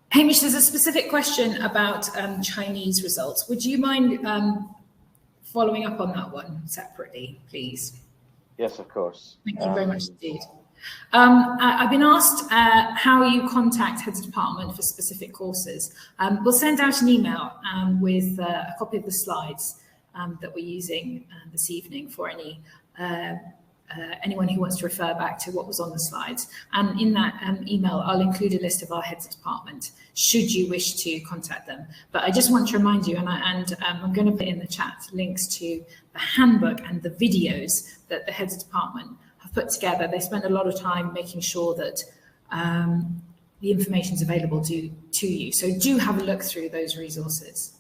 S1: Hamish, there's a specific question about Chinese results. Would you mind following up on that one separately, please?
S3: Yes, of course.
S1: Thank you very much indeed. I've been asked how you contact heads of department for specific courses. We'll send out an email with a copy of the slides that we're using this evening for anyone who wants to refer back to what was on the slides. And in that email, I'll include a list of our heads of department, should you wish to contact them. But I just want to remind you, and I'm going to put in the chat links to the handbook and the videos that the heads of department have put together. They spend a lot of time making sure that the information is available to you. So do have a look through those resources.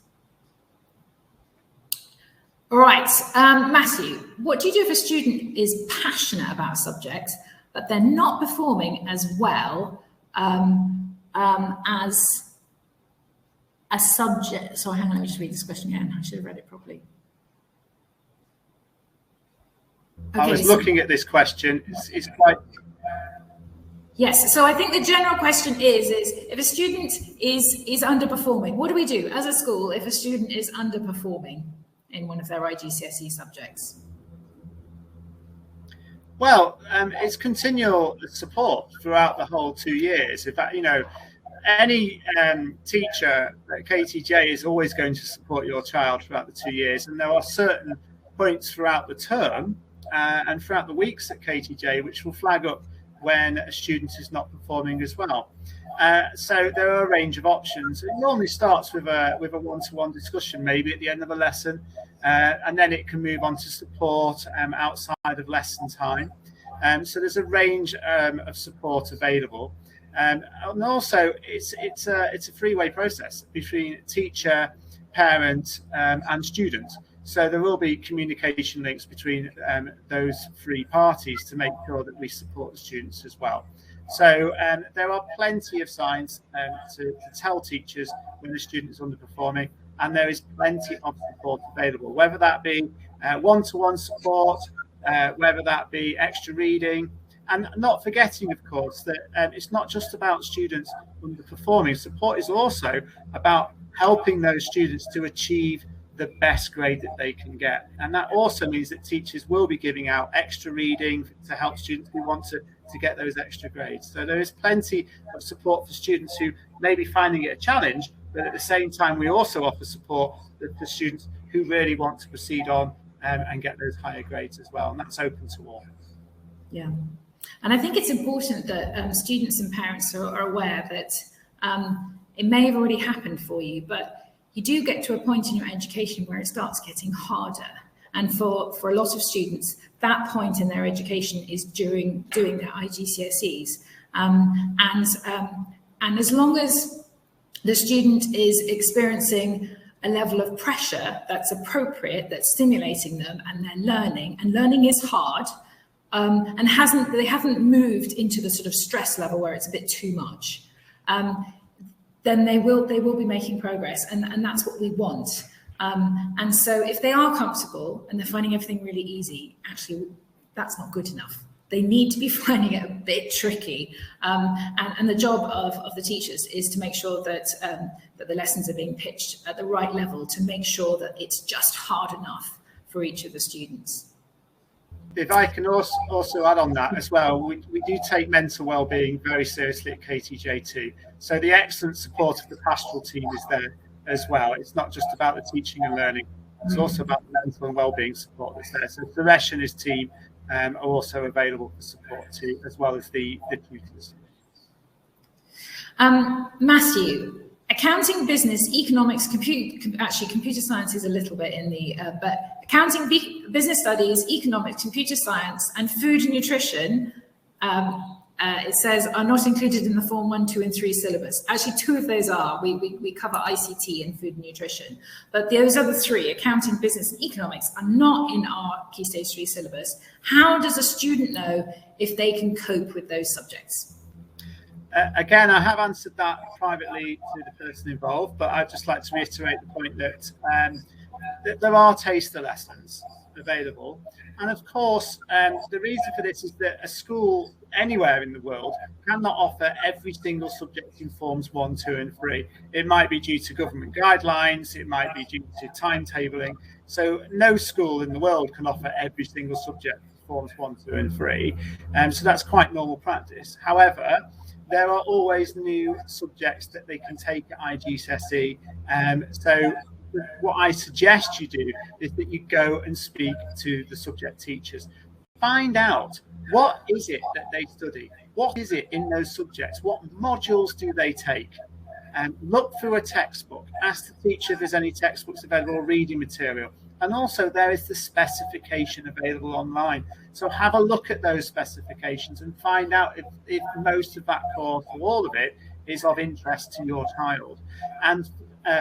S1: All right, Matthew, what do you do if a student is passionate about a subject, but they're not performing as well as a subject? Sorry, hang on, let me just read this question again. I should have read it properly. Okay,
S2: I was looking at this question. It's quite...
S1: Yes, so I think the general question is if a student is underperforming, what do we do as a school if a student is underperforming in one of their IGCSE subjects?
S2: Well, it's continual support throughout the whole 2 years. In fact, any teacher at KTJ is always going to support your child throughout the 2 years. And there are certain points throughout the term and throughout the weeks at KTJ which will flag up when a student is not performing as well. So there are a range of options. It normally starts with a one-to-one discussion, maybe at the end of a lesson, and then it can move on to support outside of lesson time. So there's a range of support available, and also it's a three-way process between teacher, parent, and student. So there will be communication links between those three parties to make sure that we support the students as well. So there are plenty of signs to tell teachers when a student is underperforming, and there is plenty of support available, whether that be one-to-one support, whether that be extra reading, and not forgetting, of course, that it's not just about students underperforming. Support is also about helping those students to achieve the best grade that they can get. And that also means that teachers will be giving out extra reading to help students who want to get those extra grades. So there is plenty of support for students who may be finding it a challenge, but at the same time, we also offer support for students who really want to proceed on and get those higher grades as well. And that's open to all.
S1: Yeah. And I think it's important that students and parents are aware that it may have already happened for you, but you do get to a point in your education where it starts getting harder. And for a lot of students, that point in their education is during doing their IGCSEs. And as long as the student is experiencing a level of pressure that's appropriate, that's stimulating them, and they're learning, and learning is hard, and they haven't moved into the sort of stress level where it's a bit too much, then they will be making progress, and that's what we want. And so if they are comfortable and they're finding everything really easy, actually that's not good enough. They need to be finding it a bit tricky. And the job of the teachers is to make sure that that the lessons are being pitched at the right level, to make sure that it's just hard enough for each of the students.
S2: If I can also add on that as well, we do take mental well-being very seriously at KTJ too. So the excellent support of the pastoral team is there as well. It's not just about the teaching and learning, it's also about the mental and well-being support that's there. So Suresh and his team are also available for support too, as well as the tutors.
S1: Matthew, accounting, business, economics, computer science is a little bit in the, but accounting, business studies, economics, computer science, and food and nutrition It says are not included in the Form 1, 2 and 3 syllabus. Actually, 2 of those are. We cover ICT and food and nutrition. But those other 3, accounting, business and economics, are not in our Key Stage 3 syllabus. How does a student know if they can cope with those subjects?
S2: Again, I have answered that privately to the person involved, but I'd just like to reiterate the point that there are taster lessons available. And of course, the reason for this is that a school anywhere in the world cannot offer every single subject in Forms 1, 2 and 3. It might be due to government guidelines, it might be due to timetabling. So no school in the world can offer every single subject in Forms 1, 2 and 3. So that's quite normal practice. However, there are always new subjects that they can take at IGCSE. So what I suggest you do is that you go and speak to the subject teachers. Find out, what is it that they study? What is it in those subjects? What modules do they take? Look through a textbook. Ask the teacher if there's any textbooks available or reading material. And also there is the specification available online. So have a look at those specifications and find out if most of that course or all of it is of interest to your child. And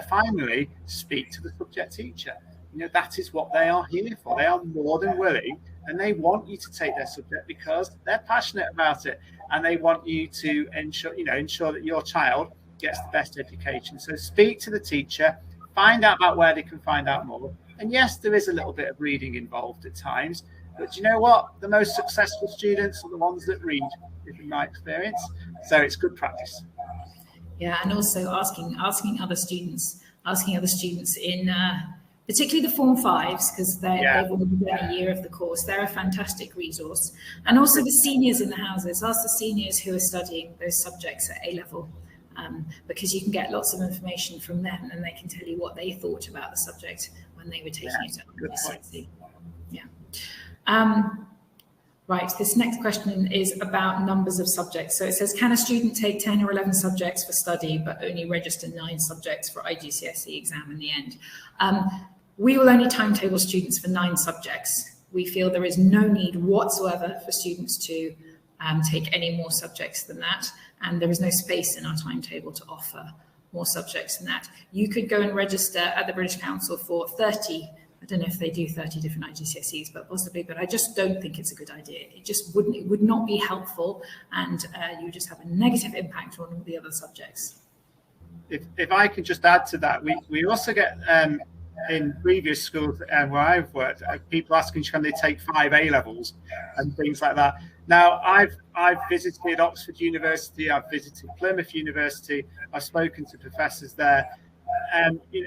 S2: finally, speak to the subject teacher. You know, that is what they are here for. They are more than willing, and they want you to take their subject because they're passionate about it, and they want you to ensure that your child gets the best education. So speak to the teacher, find out about where they can find out more. And yes, there is a little bit of reading involved at times, but you know what? The most successful students are the ones that read, in my experience. So it's good practice.
S1: Yeah, and also asking other students in particularly the Form 5s, because they've already done a year of the course. They're a fantastic resource. And also the seniors in the houses. Ask the seniors who are studying those subjects at A-level, because you can get lots of information from them, and they can tell you what they thought about the subject when they were taking it at IGCSE. Yeah. Right, this next question is about numbers of subjects. So it says, can a student take 10 or 11 subjects for study, but only register 9 subjects for IGCSE exam in the end? We will only timetable students for 9 subjects. We feel there is no need whatsoever for students to take any more subjects than that, and there is no space in our timetable to offer more subjects than that. You could go and register at the British Council for 30. I don't know if they do 30 different IGCSEs, but possibly, but I just don't think it's a good idea. It would not be helpful, and you would just have a negative impact on all the other subjects.
S2: If I can just add to that, we also get in previous schools where I've worked, people asking can they take 5 A-levels and things like that. Now, I've visited Oxford University, I've visited Plymouth University, I've spoken to professors there.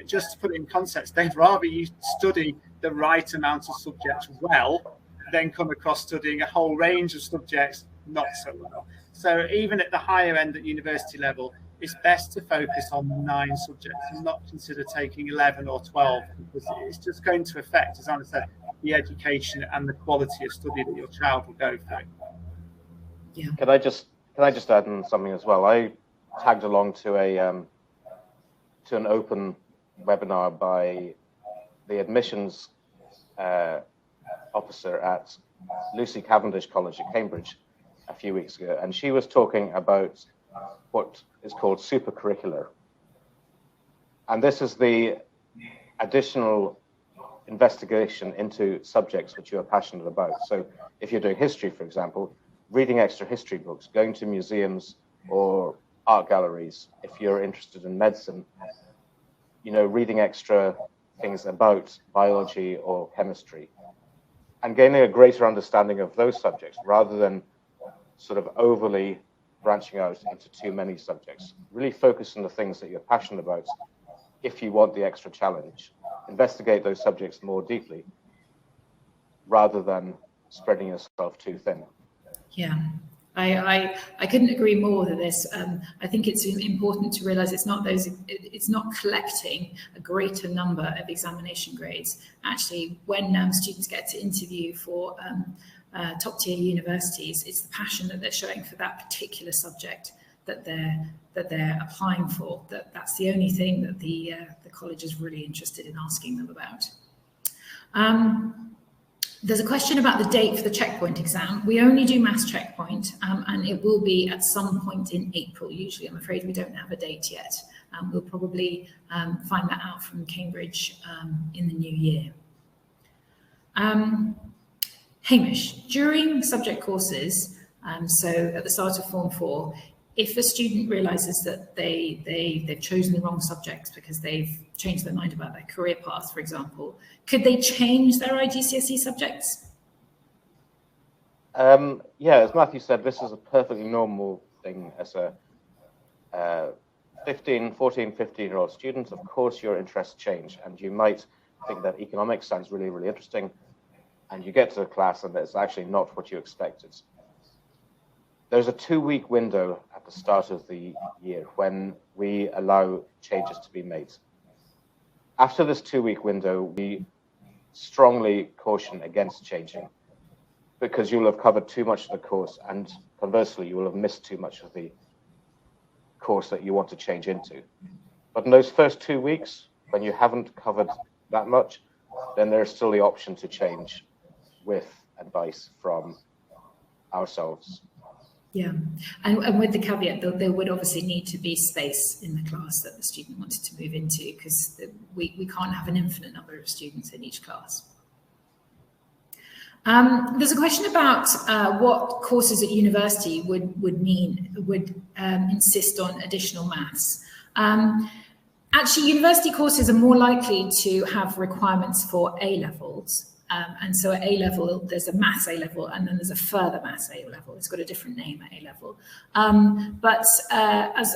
S2: Just to put it in context, they'd rather you study the right amount of subjects well than come across studying a whole range of subjects not so well. So even at the higher end at university level, it's best to focus on 9 subjects and not consider taking 11 or 12, because it's just going to affect, as Anna said, the education and the quality of study that your child will go through.
S1: Yeah.
S3: Can I just add in something as well? I tagged along to an open webinar by the admissions officer at Lucy Cavendish College at Cambridge a few weeks ago, and she was talking about what is called supercurricular. And this is the additional investigation into subjects which you are passionate about. So if you're doing history, for example, reading extra history books, going to museums or art galleries. If you're interested in medicine, reading extra things about biology or chemistry, and gaining a greater understanding of those subjects rather than sort of overly branching out into too many subjects. Really focus on the things that you're passionate about if you want the extra challenge. Investigate those subjects more deeply rather than spreading yourself too thin.
S1: Yeah, I couldn't agree more with this. I think it's important to realise it's not collecting a greater number of examination grades. Actually, when students get to interview for top tier universities, it's the passion that they're showing for that particular subject that they're applying for. That's the only thing that the college is really interested in asking them about. There's a question about the date for the checkpoint exam. We only do maths checkpoint, and it will be at some point in April, usually. I'm afraid we don't have a date yet. We'll probably find that out from Cambridge in the new year. Hamish, during subject courses, so at the start of Form 4, if a student realises that they've chosen the wrong subjects because they've changed their mind about their career path, for example, could they change their IGCSE subjects?
S3: Yeah, as Matthew said, this is a perfectly normal thing as a 14, 15-year-old student. Of course, your interests change, and you might think that economics sounds really, really interesting, and you get to the class and it's actually not what you expected. There's a 2-week window at the start of the year when we allow changes to be made. After this 2-week window, we strongly caution against changing, because you'll have covered too much of the course, and conversely, you will have missed too much of the course that you want to change into. But in those first 2 weeks, when you haven't covered that much, then there's still the option to change with advice from ourselves.
S1: Yeah, and with the caveat that there would obviously need to be space in the class that the student wanted to move into, because we can't have an infinite number of students in each class. There's a question about what courses at university would insist on additional maths. Actually, university courses are more likely to have requirements for A-levels. And so at A-level, there's a maths A-level, and then there's a further maths A-level. It's got a different name at A-level. But as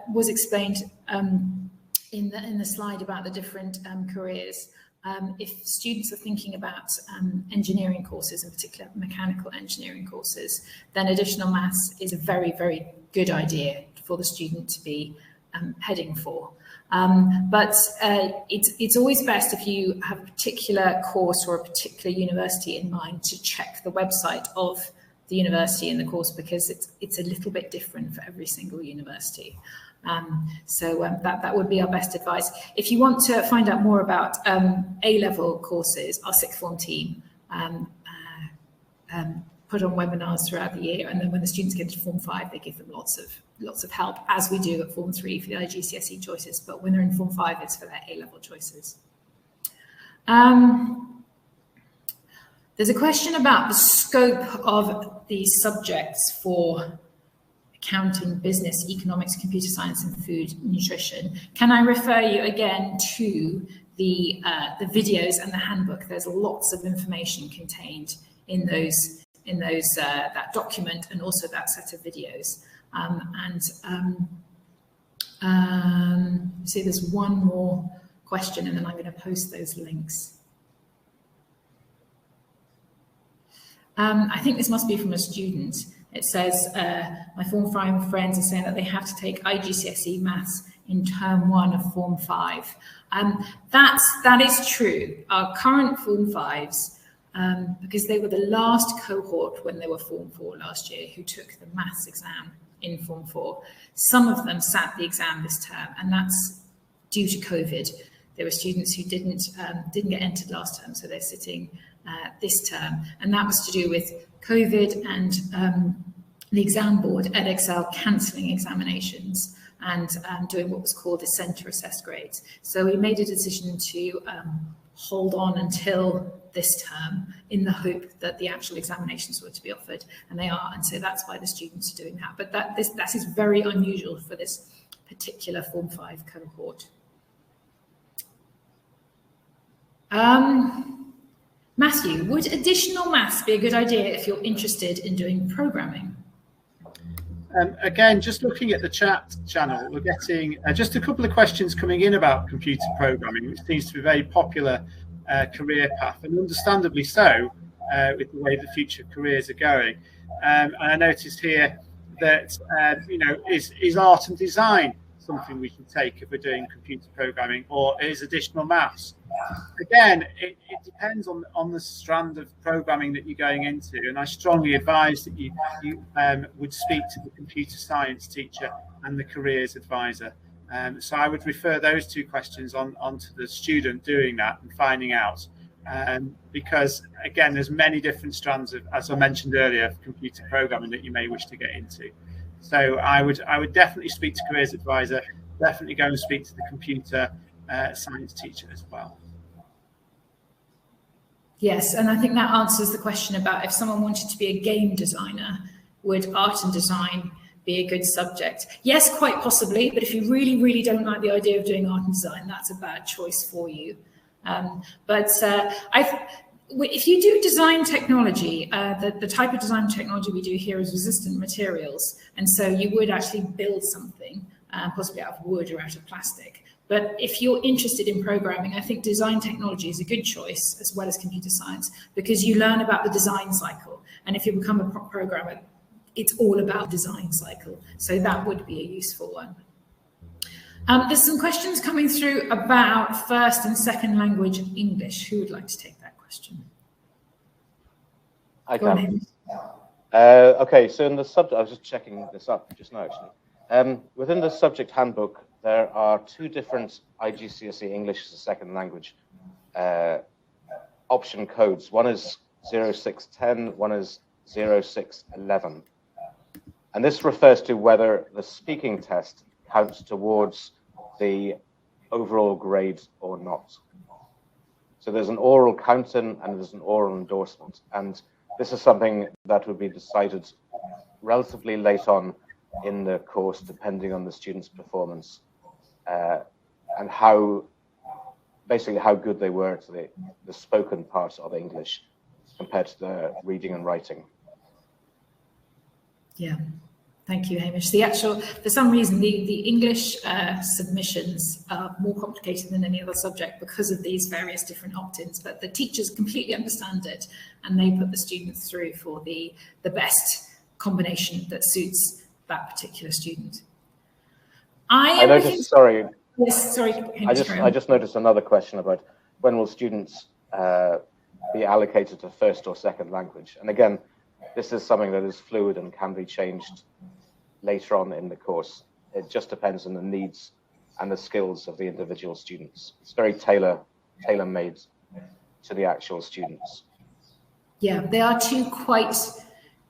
S1: was explained in the slide about the different careers, if students are thinking about engineering courses, in particular mechanical engineering courses, then additional maths is a very, very good idea for the student to be heading for. But it's always best if you have a particular course or a particular university in mind to check the website of the university and the course, because it's a little bit different for every single university. That would be our best advice. If you want to find out more about A-level courses, our sixth form team put on webinars throughout the year, and then when the students get to Form 5, they give them lots of help, as we do at Form 3 for the IGCSE choices. But when they're in Form 5, it's for their A-level choices. There's a question about the scope of these subjects for accounting, business, economics, computer science, and food nutrition. Can I refer you again to the videos and the handbook? There's lots of information contained in that document, and also that set of videos. See, there's one more question, and then I'm going to post those links. I think this must be from a student. It says, my Form 5 friends are saying that they have to take IGCSE maths in term 1 of Form 5. That is true. Our current Form 5s, because they were the last cohort when they were Form 4 last year who took the maths exam in Form 4. Some of them sat the exam this term, and that's due to COVID. There were students who didn't get entered last term, so they're sitting this term, and that was to do with COVID and the exam board, Edexcel, cancelling examinations and doing what was called the centre assessed grades. So we made a decision to hold on until this term in the hope that the actual examinations were to be offered, and they are, and so that's why the students are doing that. But that is very unusual for this particular Form 5 cohort. Matthew, would additional maths be a good idea if you're interested in doing programming?
S2: Again, just looking at the chat channel, we're getting just a couple of questions coming in about computer programming, which seems to be a very popular career path, and understandably so, with the way the future careers are going. And I noticed here that, is art and design something we can take if we're doing computer programming, or is additional maths? Again, it depends on the strand of programming that you're going into, and I strongly advise that you would speak to the computer science teacher and the careers advisor. So I would refer those two questions on to the student doing that and finding out because again, there's many different strands of, as I mentioned earlier, of computer programming that you may wish to get into. So I would definitely speak to Careers Advisor, definitely go and speak to the computer science teacher as well.
S1: Yes, and I think that answers the question about if someone wanted to be a game designer, would art and design be a good subject? Yes, quite possibly, but if you really, really don't like the idea of doing art and design, that's a bad choice for you. If you do design technology, the type of design technology we do here is resistant materials. And so you would actually build something, possibly out of wood or out of plastic. But if you're interested in programming, I think design technology is a good choice as well as computer science, because you learn about the design cycle. And if you become a programmer, it's all about design cycle. So that would be a useful one. There's some questions coming through about first and second language English. Who would like to take that question?
S3: I can. Okay, so in the subject, I was just checking this up just now, actually. Within the subject handbook, there are two different IGCSE English as a second language option codes. One is 0610, one is 0611. And this refers to whether the speaking test counts towards the overall grade or not. So there's an oral counting and there's an oral endorsement. And this is something that would be decided relatively late on in the course, depending on the student's performance and basically how good they were to the spoken part of English compared to the reading and writing.
S1: Yeah, thank you, Hamish. For some reason, the English submissions are more complicated than any other subject because of these various different opt-ins, but the teachers completely understand it and they put the students through for the best combination that suits that particular student.
S3: I noticed, sorry.
S1: Yes, sorry. Hamish,
S3: I just noticed another question about when will students be allocated to first or second language? And again, this is something that is fluid and can be changed later on in the course. It just depends on the needs and the skills of the individual students. It's very tailor-made to the actual students.
S1: Yeah, they are two quite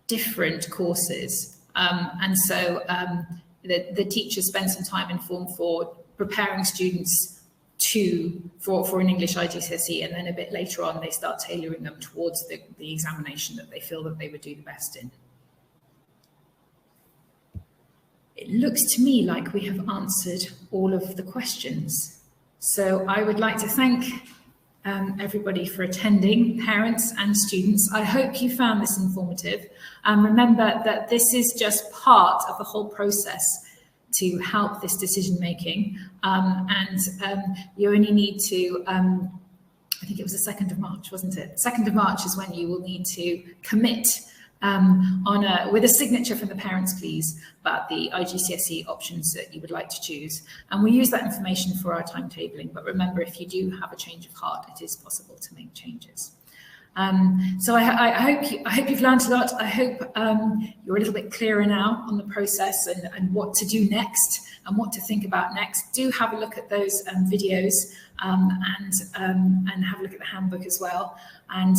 S1: different courses. And so the teachers spend some time in Form 4 preparing students for an English IGCSE, and then a bit later on they start tailoring them towards the examination that they feel that they would do the best in. It looks to me like we have answered all of the questions. So I would like to thank everybody for attending, parents and students. I hope you found this informative. Remember that this is just part of the whole process to help this decision making, and you only need to, I think it was the 2nd of March, wasn't it? 2nd of March is when you will need to commit with a signature from the parents, please, about the IGCSE options that you would like to choose. And we use that information for our timetabling, but remember, if you do have a change of heart, it is possible to make changes. So I hope you've learned a lot. I hope you're a little bit clearer now on the process and what to do next and what to think about next. Do have a look at those videos and have a look at the handbook as well. And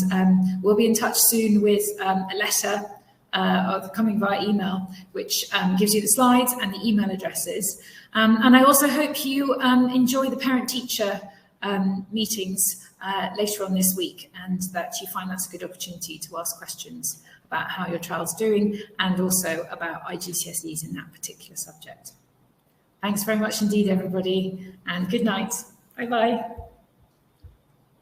S1: we'll be in touch soon with a letter coming via email, which gives you the slides and the email addresses. And I also hope you enjoy the parent-teacher meetings later on this week, and that you find that's a good opportunity to ask questions about how your child's doing and also about IGCSEs in that particular subject. Thanks very much indeed, everybody, and good night. Bye-bye.